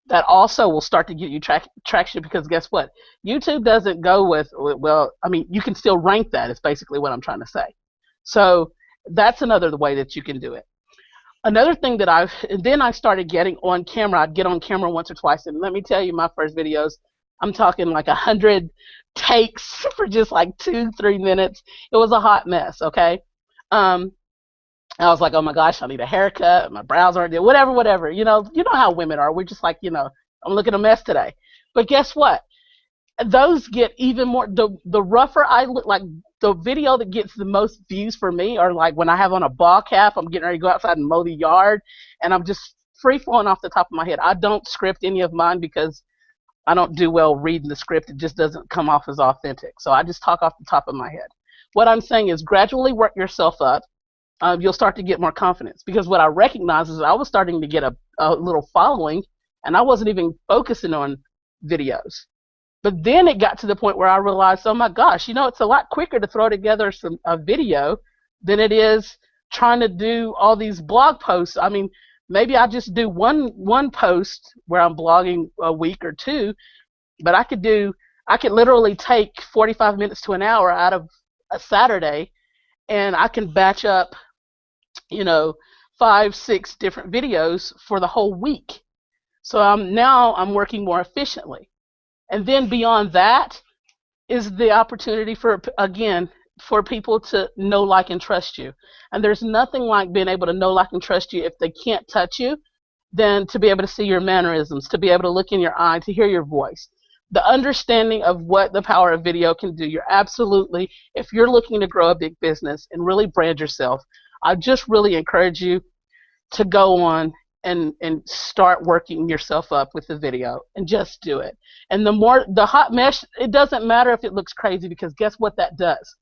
That also will start to get you traction because guess what? YouTube doesn't go with, well, I mean, you can still rank that is basically what I'm trying to say. So that's another way that you can do it. Another thing that then I started getting on camera. I'd get on camera once or twice, and let me tell you, my first videos, I'm talking like 100 takes for just like 2-3 minutes. It was a hot mess, okay? I was like, oh my gosh, I need a haircut. My brows aren't there. Whatever. You know how women are. We're just like, I'm looking a mess today. But guess what? those get even more. The rougher I look, like the video that gets the most views for me are like when I have on a ball cap, I'm getting ready to go outside and mow the yard, and I'm just free flowing off the top of my head. I don't script any of mine because I don't do well reading the script. It just doesn't come off as authentic. So I just talk off the top of my head. What I'm saying is gradually work yourself up. You'll start to get more confidence, because what I recognize is I was starting to get a little following, and I wasn't even focusing on videos. But then it got to the point where I realized, oh my gosh, it's a lot quicker to throw together a video than it is trying to do all these blog posts. I mean, maybe I just do one post where I'm blogging a week or two, but I could literally take 45 minutes to an hour out of a Saturday, and I can batch up, 5, 6 different videos for the whole week. So I'm working more efficiently. And then beyond that is the opportunity for people to know, like, and trust you. And there's nothing like being able to know, like, and trust you if they can't touch you, than to be able to see your mannerisms, to be able to look in your eye, to hear your voice. The understanding of what the power of video can do. You're absolutely, if you're looking to grow a big business and really brand yourself, I just really encourage you to go on and start working yourself up with the video, and just do it. And the hot mesh, it doesn't matter if it looks crazy, because guess what that does?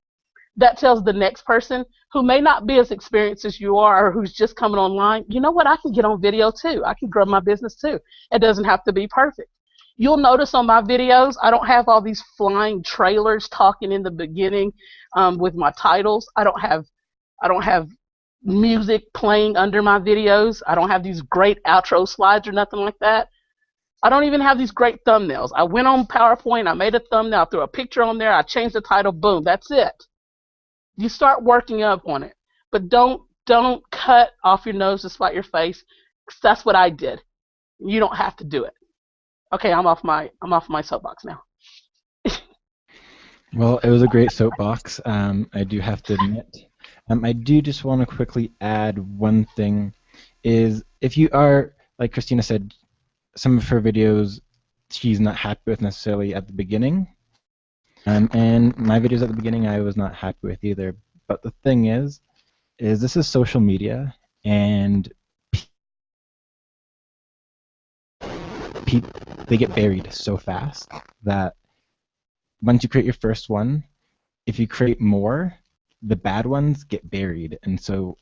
That tells the next person who may not be as experienced as you are, or who's just coming online, you know what, I can get on video too. I can grow my business too. It doesn't have to be perfect. You'll notice on my videos, I don't have all these flying trailers talking in the beginning with my titles. I don't have music playing under my videos. I don't have these great outro slides or nothing like that. I don't even have these great thumbnails. I went on PowerPoint, I made a thumbnail, I threw a picture on there, I changed the title, boom, that's it. You start working up on it. But don't cut off your nose to spite your face, 'cause that's what I did. You don't have to do it. Okay, I'm off my soapbox now. Well, it was a great soapbox. I do have to admit. I do just want to quickly add one thing, is if you are, like Christina said, some of her videos she's not happy with necessarily at the beginning, and my videos at the beginning I was not happy with either. But the thing is this is social media, and they get buried so fast that once you create your first one, if you create more, the bad ones get buried, and so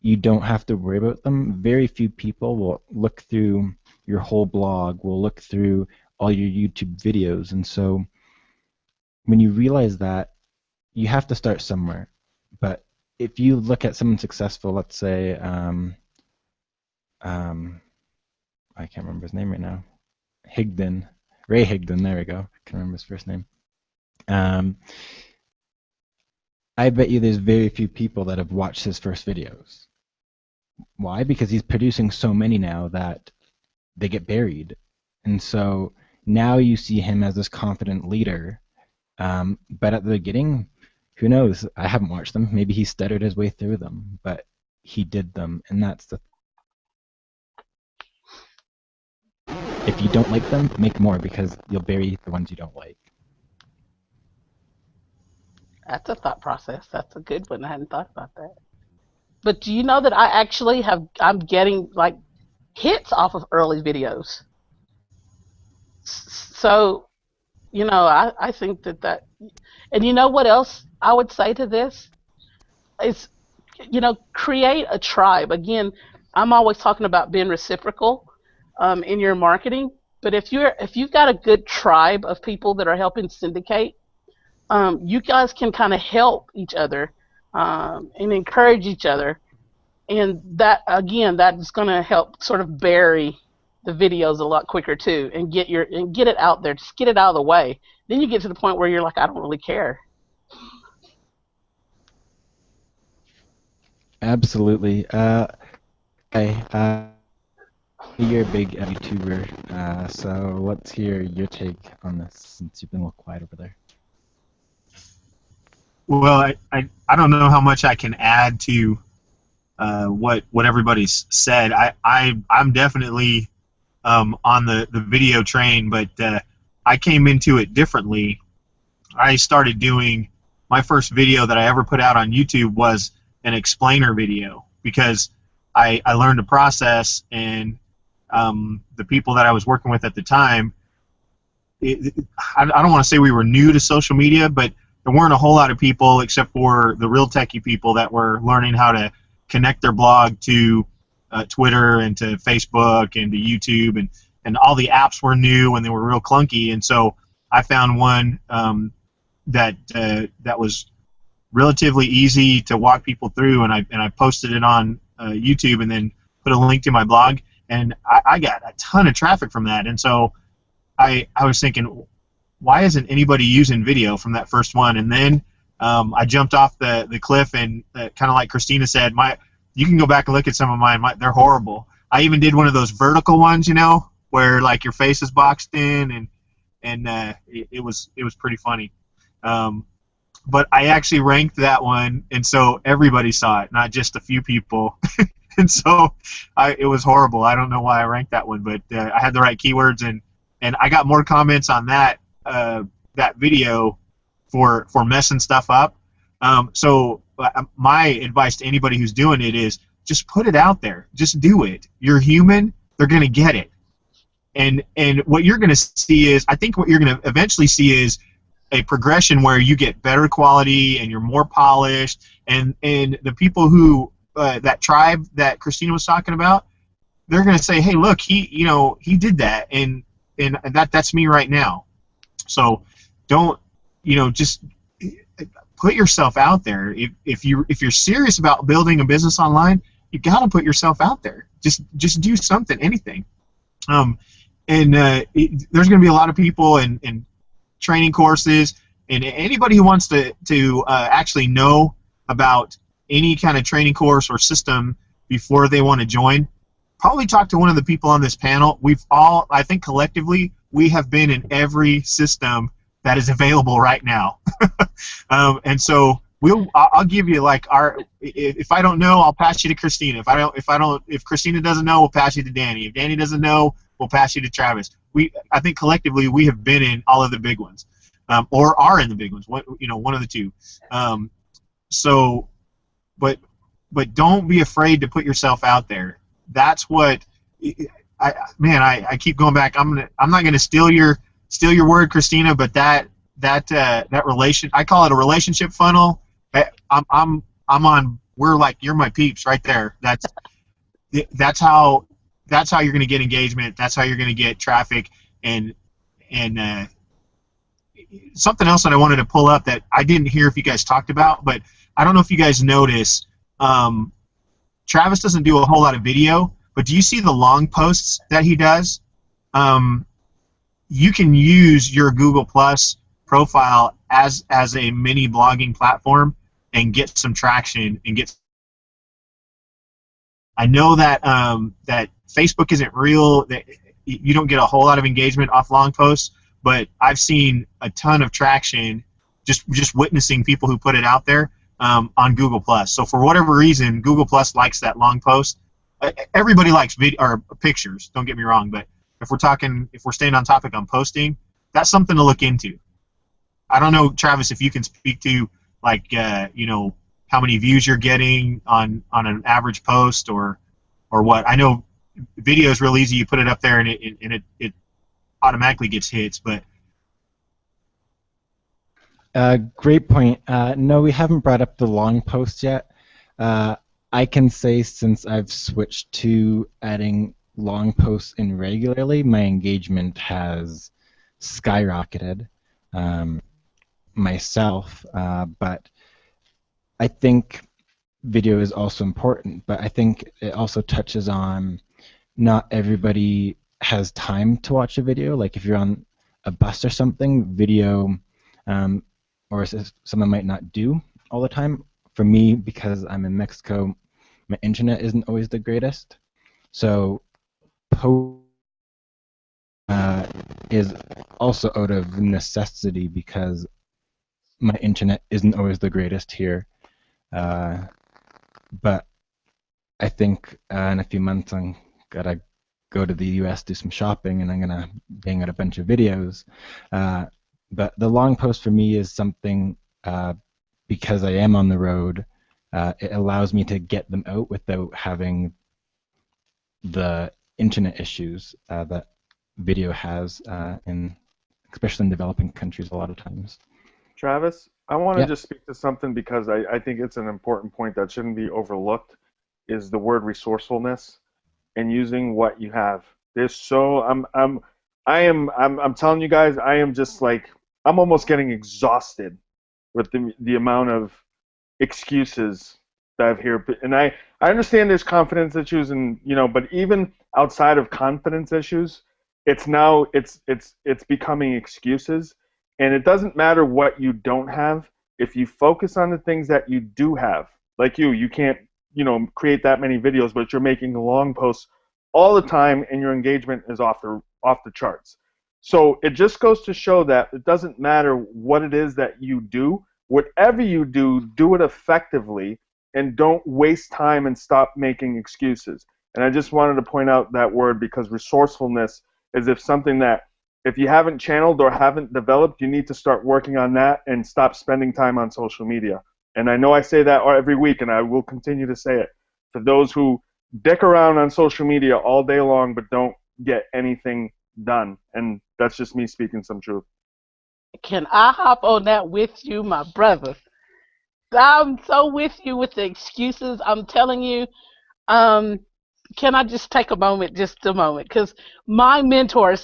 you don't have to worry about them. Very few people will look through your whole blog, will look through all your YouTube videos, and so when you realize that, you have to start somewhere. But if you look at someone successful, let's say, I can't remember his name right now, Ray Higdon, there we go, I can remember his first name. I bet you there's very few people that have watched his first videos. Why? Because he's producing so many now that they get buried. And so now you see him as this confident leader. But at the beginning, who knows? I haven't watched them. Maybe he stuttered his way through them, but he did them, and that's the. If you don't like them, make more, because you'll bury the ones you don't like. That's a thought process. That's a good one. I hadn't thought about that. But do you know that I'm getting like hits off of early videos? So, I think that, and you know what else I would say to this is, create a tribe. Again, I'm always talking about being reciprocal in your marketing. But if you've got a good tribe of people that are helping syndicate, you guys can kind of help each other and encourage each other, and that is going to help sort of bury the videos a lot quicker too, and get it out there, just get it out of the way. Then you get to the point where you're like, I don't really care. Absolutely. You're a big YouTuber, so let's hear your take on this, since you've been a little quiet over there. Well, I don't know how much I can add to what everybody's said. I'm definitely on the video train, but I came into it differently. I started doing, my first video that I ever put out on YouTube was an explainer video, because I learned the process, and the people that I was working with at the time, I don't want to say we were new to social media, but there weren't a whole lot of people except for the real techie people that were learning how to connect their blog to Twitter and to Facebook and to YouTube, and all the apps were new and they were real clunky. And so I found one that was relatively easy to walk people through, and I posted it on YouTube and then put a link to my blog, and I got a ton of traffic from that. And so I was thinking, why isn't anybody using video from that first one? And then I jumped off the cliff, and kind of like Christina said, you can go back and look at some of mine. They're horrible. I even did one of those vertical ones, where like your face is boxed in, and it was pretty funny. But I actually ranked that one, and so everybody saw it, not just a few people. And so it was horrible. I don't know why I ranked that one, but I had the right keywords, and I got more comments on that video for messing stuff up. So my advice to anybody who's doing it is just put it out there. Just do it. You're human. They're going to get it. And what you're going to see is, I think what you're going to eventually see is a progression where you get better quality and you're more polished, and the people who that tribe that Christina was talking about, they're going to say, hey, look, he did that, and that's me right now. So don't, just put yourself out there. If you're serious about building a business online, you got to put yourself out there. Just do something, anything. There's going to be a lot of people and training courses, and anybody who wants to actually know about any kind of training course or system before they want to join, probably talk to one of the people on this panel. I think collectively, we have been in every system that is available right now. And so I'll give you if I don't know, I'll pass you to Christina. If Christina doesn't know, we'll pass you to Danny. If Danny doesn't know, we'll pass you to Travis. I think collectively we have been in all of the big ones, or are in the big ones. One of the two. But don't be afraid to put yourself out there. That's what I keep going back. I'm not gonna steal your word, Christina, but that relation, I call it a relationship funnel. I'm on. We're like, you're my peeps right there. That's how you're gonna get engagement. That's how you're gonna get traffic. And something else that I wanted to pull up that I didn't hear if you guys talked about, but I don't know if you guys notice. Travis doesn't do a whole lot of video, but do you see the long posts that he does? You can use your Google Plus profile as a mini blogging platform and get some traction and get. I know that that Facebook isn't real. That you don't get a whole lot of engagement off long posts, but I've seen a ton of traction just witnessing people who put it out there on Google Plus. So for whatever reason, Google Plus likes that long post. Everybody likes video or pictures. Don't get me wrong, but if we're staying on topic on posting, that's something to look into. I don't know, Travis, if you can speak to how many views you're getting on an average post or what. I know video is real easy. You put it up there and it automatically gets hits, but. Great point. No, we haven't brought up the long post yet. I can say since I've switched to adding long posts in regularly, my engagement has skyrocketed myself. But I think video is also important. But I think it also touches on not everybody has time to watch a video. Like if you're on a bus or something, video. Or someone might not do all the time. For me, because I'm in Mexico, my internet isn't always the greatest. So is also out of necessity because my internet isn't always the greatest here. But I think in a few months I'm gonna go to the US, do some shopping, and I'm gonna bang out a bunch of videos. But the long post for me is something, because I am on the road, it allows me to get them out without having the internet issues that video has, especially in developing countries a lot of times. Travis, I want to Yeah. just speak to something because I think it's an important point that shouldn't be overlooked, is the word resourcefulness and using what you have. There's so I'm telling you guys, I am just like, I'm almost getting exhausted with the amount of excuses that I've heard. And I understand there's confidence issues, and but even outside of confidence issues, it's now it's becoming excuses. And it doesn't matter what you don't have if you focus on the things that you do have. Like you can't create that many videos, but you're making long posts all the time, and your engagement is off the charts. So it just goes to show that it doesn't matter what it is that you do. Whatever you do, do it effectively, and don't waste time and stop making excuses. And I just wanted to point out that word, because resourcefulness is something that if you haven't channeled or haven't developed, you need to start working on that and stop spending time on social media. And I know I say that every week, and I will continue to say it. For those who dick around on social media all day long but don't get anything done. And that's just me speaking some truth. Can I hop on that with you, my brother? I'm so with you with the excuses. I'm telling you, can I just take just a moment? Because my mentor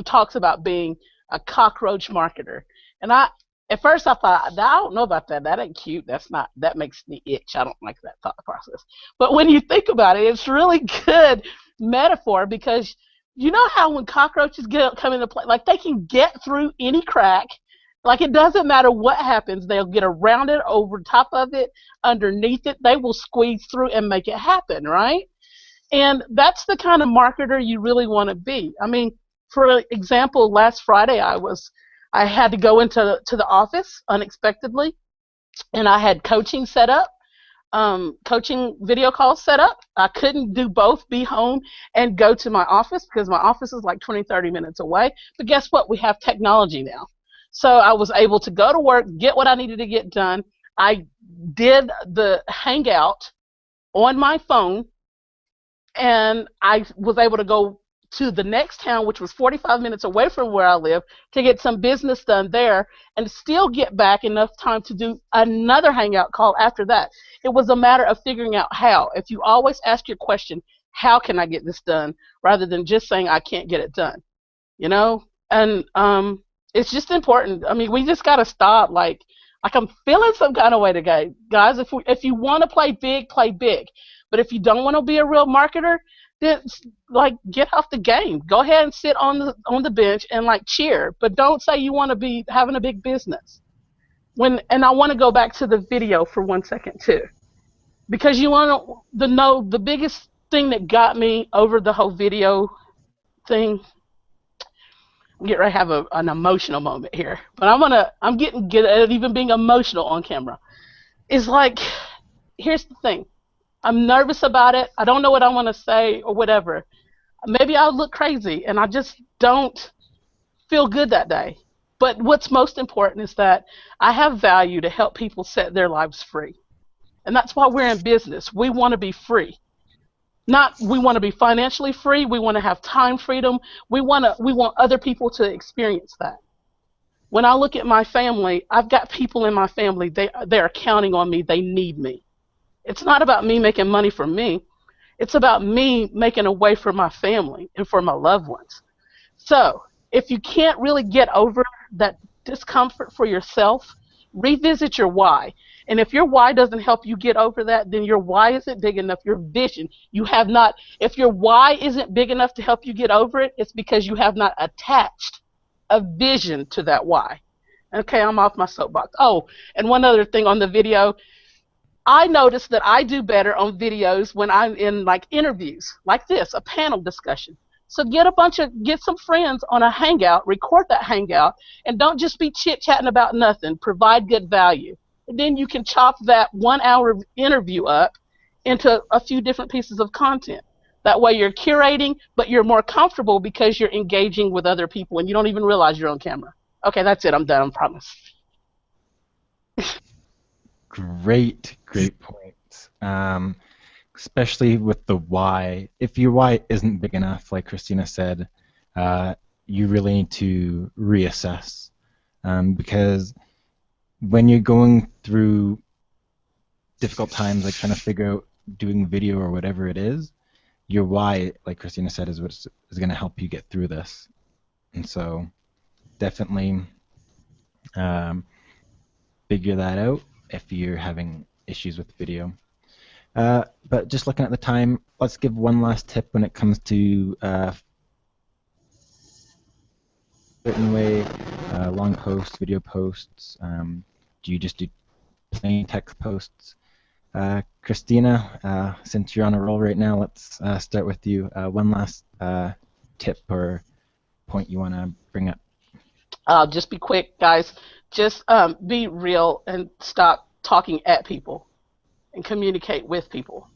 talks about being a cockroach marketer. And at first I thought, I don't know about that. That ain't cute. That makes me itch. I don't like that thought process. But when you think about it, it's really good metaphor, because you know how when cockroaches come into play, like they can get through any crack. Like it doesn't matter what happens, they'll get around it, over top of it, underneath it. They will squeeze through and make it happen, right? And that's the kind of marketer you really want to be. I mean, for example, last Friday I had to go into the office unexpectedly, and I had coaching set up, coaching video calls set up. I couldn't do both, be home and go to my office, because my office is like 20-30 minutes away. But guess what? We have technology now. So I was able to go to work, get what I needed to get done. I did the Hangout on my phone, and I was able to go to the next town, which was 45 minutes away from where I live, to get some business done there, and still get back enough time to do another Hangout call after that. It was a matter of figuring out how. If you always ask your question, how can I get this done, rather than just saying I can't get it done, And it's just important. I mean, we just got to stop. Like I'm feeling some kind of way today, guys. If you want to play big, play big. But if you don't want to be a real marketer, then get off the game. Go ahead and sit on the bench and cheer. But don't say you want to be having a big business. And I want to go back to the video for 1 second too, because you want to know the biggest thing that got me over the whole video thing. Get ready to have an emotional moment here, but I'm getting good at even being emotional on camera. It's here's the thing. I'm nervous about it. I don't know what I want to say or whatever. Maybe I'll look crazy, and I just don't feel good that day. But what's most important is that I have value to help people set their lives free. And that's why we're in business. We want to be free. We want to be financially free. We want to have time freedom. We want other people to experience that. When I look at my family, I've got people in my family. They're counting on me. They need me. It's not about me making money for me. It's about me making a way for my family and for my loved ones. So if you can't really get over that discomfort for yourself, revisit your why. And if your why doesn't help you get over that, then your why isn't big enough. Your vision, if your why isn't big enough to help you get over it, it's because you have not attached a vision to that why. Okay, I'm off my soapbox. Oh, and one other thing on the video, I noticed that I do better on videos when I'm in interviews like this, a panel discussion. So get some friends on a Hangout, record that Hangout, and don't just be chit-chatting about nothing. Provide good value. And then you can chop that 1 hour interview up into a few different pieces of content. That way you're curating, but you're more comfortable because you're engaging with other people and you don't even realize you're on camera. Okay, that's it. I'm done. I promise. Great points. Especially with the why. If your why isn't big enough, like Christina said, you really need to reassess. Because when you're going through difficult times, like trying to figure out doing video or whatever it is, your why, like Christina said, is what is going to help you get through this. And so definitely figure that out if you're having issues with video. But just looking at the time, let's give one last tip when it comes to certain way, long posts, video posts. Do you just do plain text posts? Christina, since you're on a roll right now, let's start with you. One last tip or point you want to bring up. Just be quick, guys. Just be real and stop talking at people and communicate with people.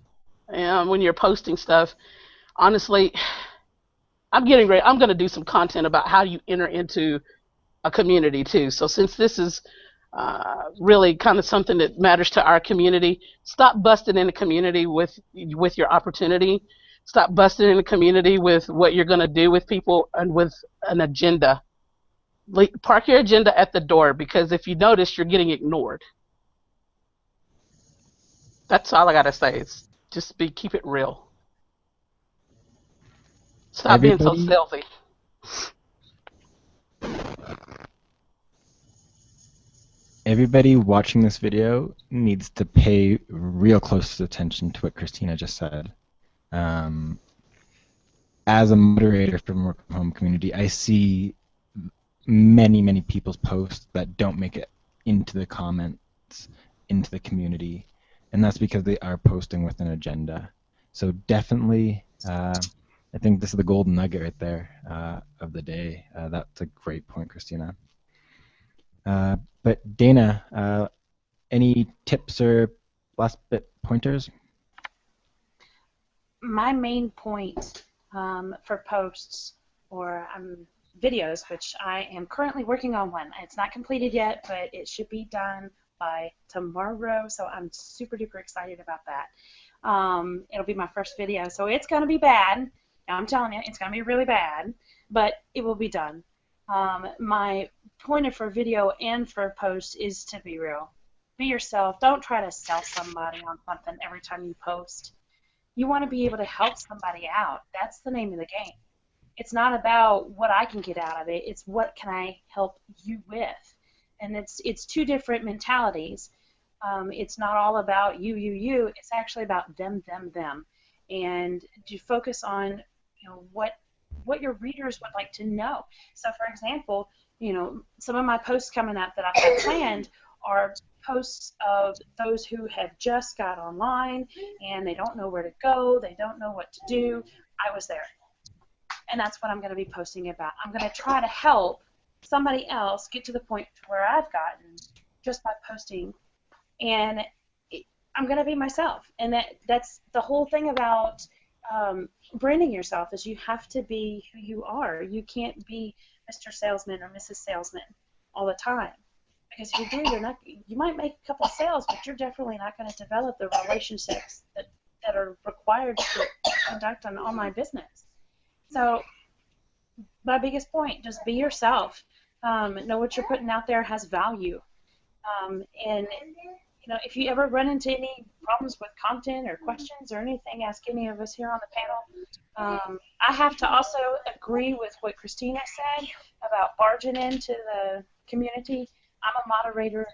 And when you're posting stuff, honestly, I'm getting ready. I'm going to do some content about how you enter into a community too. So since this is really kind of something that matters to our community, stop busting in the community with your opportunity. Stop busting in the community with what you're going to do with people and with an agenda. Park your agenda at the door, because if you notice, you're getting ignored. That's all I got to say. Is just keep it real. Stop being so salesy. Everybody watching this video needs to pay real close attention to what Christina just said. As a moderator from Work From Home community, I see many people's posts that don't make it into the comments, into the community, and that's because they are posting with an agenda. So definitely, I think this is the golden nugget right there of the day. That's a great point, Christina. But Dana, any tips or last bit pointers? My main point for posts or videos, which I am currently working on one. It's not completed yet, but it should be done by tomorrow, so I'm super duper excited about that. It'll be my first video, so it's going to be bad. I'm telling you, it's going to be really bad, but it will be done. My point for video and for post is to be real. Be yourself. Don't try to sell somebody on something every time you post. You want to be able to help somebody out. That's the name of the game. It's not about what I can get out of it. It's what can I help you with. And it's two different mentalities. It's not all about you. It's actually about them. And to focus on what your readers would like to know. So, for example, some of my posts coming up that I've got planned are posts of those who have just got online and they don't know where to go, they don't know what to do. I was there. And that's what I'm going to be posting about. I'm going to try to help somebody else get to the point where I've gotten just by posting. And I'm going to be myself. And that's the whole thing about branding yourself, is you have to be who you are. You can't be Mr. Salesman or Mrs. Salesman all the time. Because if you do, you might make a couple of sales, but you're definitely not going to develop the relationships that are required to conduct an online business. So my biggest point, just be yourself. Know what you're putting out there has value. And if you ever run into any problems with content or questions or anything, ask any of us here on the panel. I have to also agree with what Christina said about barging into the community. I'm a moderator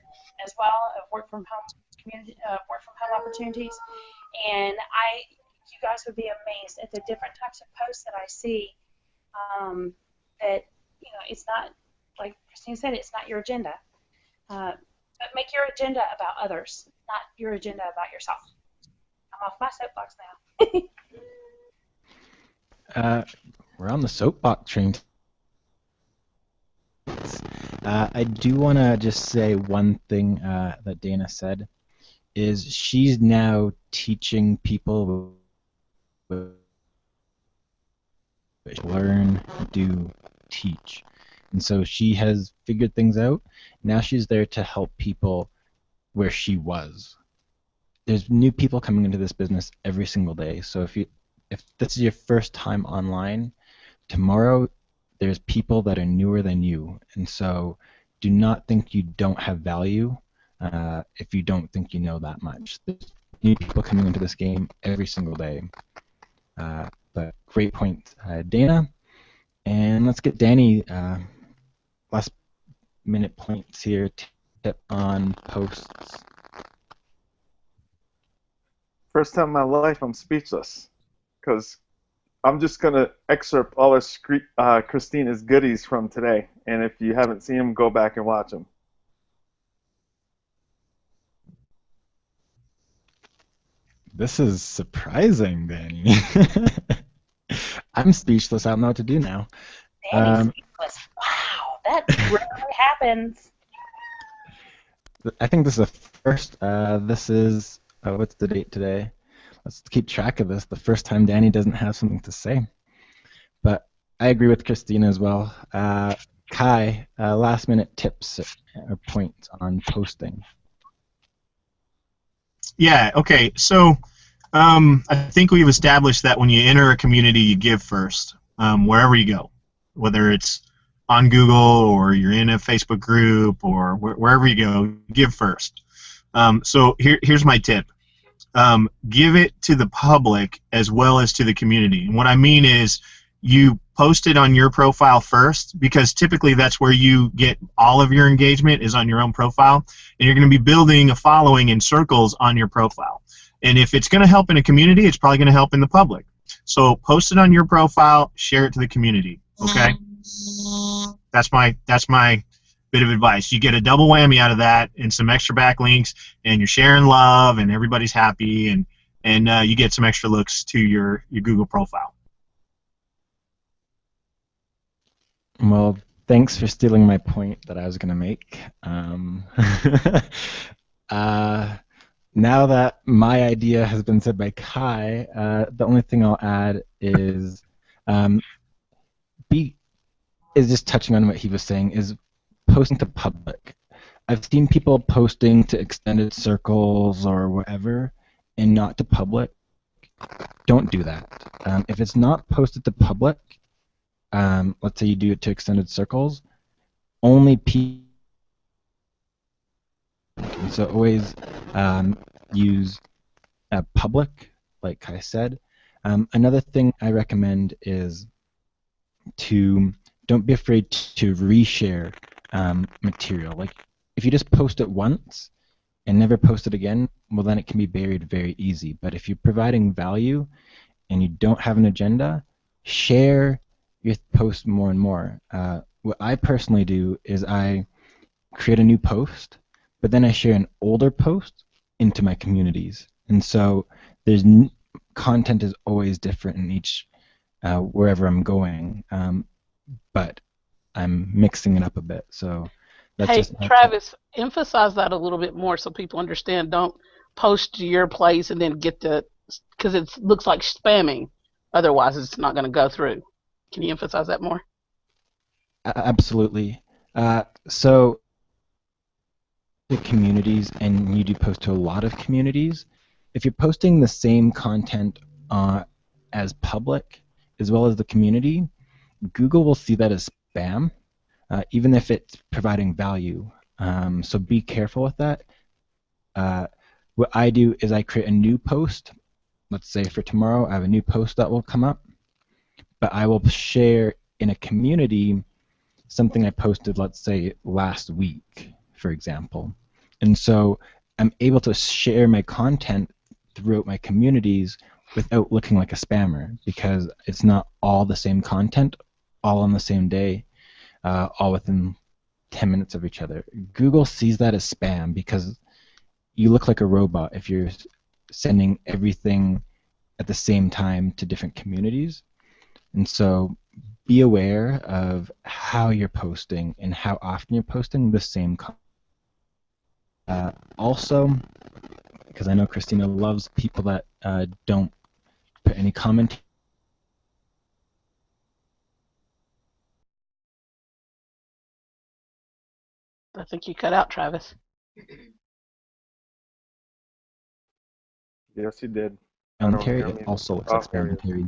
as well of work from home opportunities, and you guys would be amazed at the different types of posts that I see. That it's not, like Christina said, it's not your agenda. But make your agenda about others, not your agenda about yourself. I'm off my soapbox now. We're on the soapbox train. I do want to just say one thing that Dana said, is she's now teaching people with but learn, do, teach. And so she has figured things out. Now she's there to help people where she was. There's new people coming into this business every single day. So if this is your first time online, tomorrow there's people that are newer than you. And so do not think you don't have value if you don't think you know that much. There's new people coming into this game every single day. But great point, Dana. And let's get Danny last minute points here. Tip on posts. First time in my life I'm speechless, because I'm just going to excerpt all of Christina's goodies from today. And if you haven't seen them, go back and watch them. This is surprising, Danny. I'm speechless. I don't know what to do now. Danny's speechless. Wow, that rarely happens. I think this is the first. This is what's the date today? Let's keep track of this. The first time Danny doesn't have something to say. But I agree with Christina as well. Kai, last minute tips or points on posting. Yeah, okay. So I think we've established that when you enter a community, you give first, wherever you go, whether it's on Google or you're in a Facebook group or wherever you go, give first. So here's my tip. Give it to the public as well as to the community. And what I mean is you post it on your profile first, because typically that's where you get all of your engagement is on your own profile, and you're going to be building a following in circles on your profile. And if it's going to help in a community, it's probably going to help in the public. So post it on your profile, share it to the community. Okay? That's my bit of advice. You get a double whammy out of that and some extra backlinks, and you're sharing love, and everybody's happy, and you get some extra looks to your Google profile. Well, thanks for stealing my point that I was going to make. Now that my idea has been said by Kai, the only thing I'll add is just touching on what he was saying, is posting to public. I've seen people posting to extended circles or whatever and not to public. Don't do that. If it's not posted to public, let's say you do it to extended circles, only people. So always use public, like I said. Another thing I recommend is don't be afraid to reshare material. Like if you just post it once and never post it again, well then it can be buried very easy. But if you're providing value and you don't have an agenda, share your post more and more. What I personally do is I create a new post, but then I share an older post into my communities. And so there's content is always different in each wherever I'm going, but I'm mixing it up a bit. So that's Hey, just Travis, emphasize that a little bit more so people understand. Don't post to your place and then because it looks like spamming. Otherwise, it's not going to go through. Can you emphasize that more? Absolutely. So the communities, and you do post to a lot of communities, if you're posting the same content as public as well as the community, Google will see that as spam, even if it's providing value. So be careful with that. What I do is I create a new post. Let's say for tomorrow, I have a new post that will come up, but I will share in a community something I posted, let's say, last week, for example. And so I'm able to share my content throughout my communities without looking like a spammer, because it's not all the same content, all on the same day, all within 10 minutes of each other. Google sees that as spam because you look like a robot if you're sending everything at the same time to different communities. And so be aware of how you're posting and how often you're posting the same content. Also, because I know Christina loves people that don't put any comment. I think you cut out, Travis. Yes, he did. I don't Terry, hear him it either. also looks Oh, like there he is. Terry.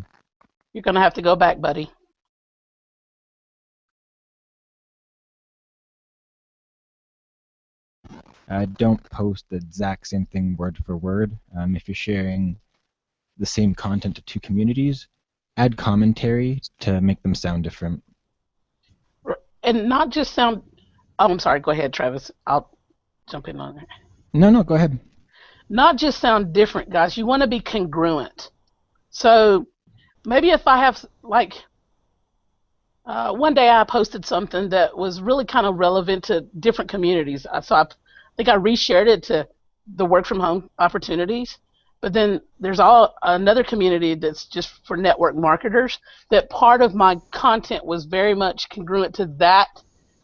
You're going to have to go back, buddy. Don't post the exact same thing word for word. If you're sharing the same content to two communities, add commentary to make them sound different. And not just sound. Oh, I'm sorry. Go ahead, Travis. I'll jump in on that. No, go ahead. Not just sound different, guys. You want to be congruent. So maybe if I have, like, one day I posted something that was really kind of relevant to different communities. So I think I reshared it to the work from home opportunities. But then there's another community that's just for network marketers, that part of my content was very much congruent to that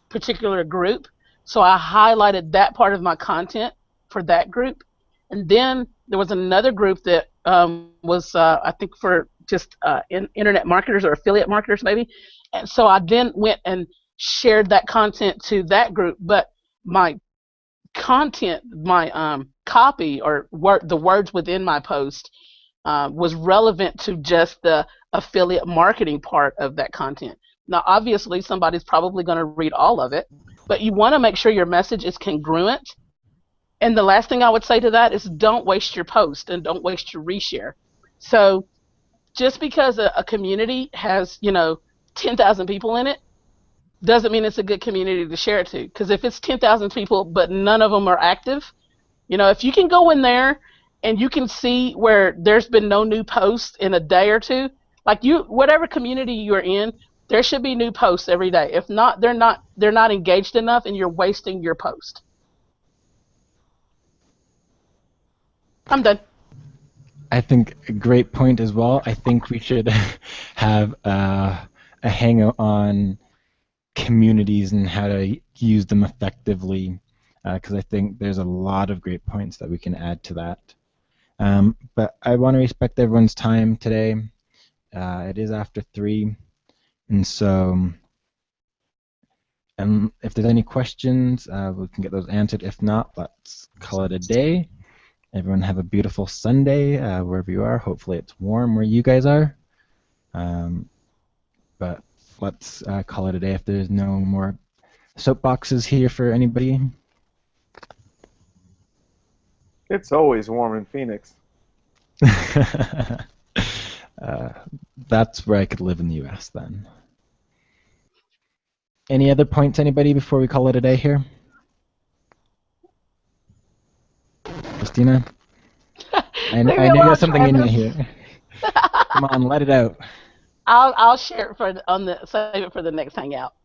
particular group. So I highlighted that part of my content for that group. And then there was another group that was, I think, for just internet marketers or affiliate marketers maybe. And so I then went and shared that content to that group. But my content, my copy or the words within my post was relevant to just the affiliate marketing part of that content. Now, obviously, somebody's probably going to read all of it, but you want to make sure your message is congruent. And the last thing I would say to that is don't waste your post and don't waste your reshare. So just because a community has, 10,000 people in it, doesn't mean it's a good community to share it to. Because if it's 10,000 people but none of them are active, if you can go in there and you can see where there's been no new posts in a day or two, like whatever community you're in, there should be new posts every day. If not, they're not engaged enough, and you're wasting your post. I'm done. I think a great point as well. I think we should have a hangout on communities and how to use them effectively, because I think there's a lot of great points that we can add to that. But I want to respect everyone's time today. It is after 3, and so if there's any questions, we can get those answered. If not, let's call it a day. Everyone have a beautiful Sunday wherever you are. Hopefully it's warm where you guys are. But let's call it a day if there's no more soapboxes here for anybody. It's always warm in Phoenix. That's where I could live in the U.S. then. Any other points, anybody, before we call it a day here? Christina? I know you have something in you here. Come on, let it out. I'll share it save it for the next hangout.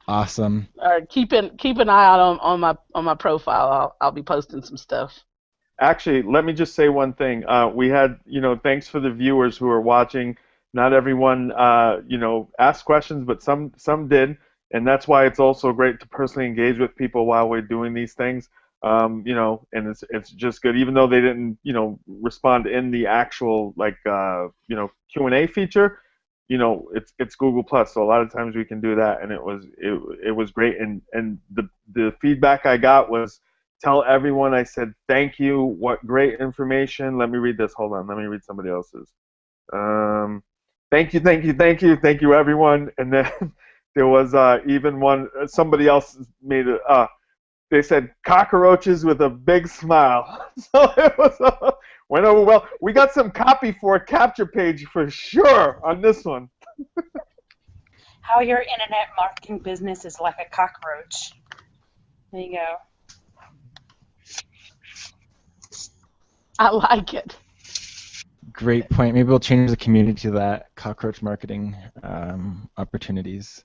Awesome. Or keep an eye out on my profile. I'll be posting some stuff. Actually, let me just say one thing. We had, thanks for the viewers who are watching. Not everyone, asked questions, but some did, and that's why it's also great to personally engage with people while we're doing these things. And it's just good, even though they didn't, respond in the actual Q&A feature. It's Google Plus, so a lot of times we can do that, and it was great. And the feedback I got was, tell everyone I said thank you. What great information. Let me read this. Hold on. Let me read somebody else's. Thank you, everyone. And then there was even one. Somebody else made it. They said cockroaches with a big smile. So it was went over well. We got some copy for a capture page for sure on this one. How your internet marketing business is like a cockroach. There you go. I like it. Great point. Maybe we'll change the community to that, cockroach marketing opportunities.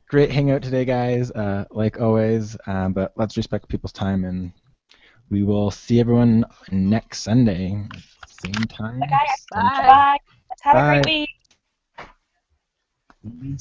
Great hangout today, guys, like always, but let's respect people's time, and we will see everyone next Sunday, same time. Okay, Bye. bye. Let's have a Bye. great week.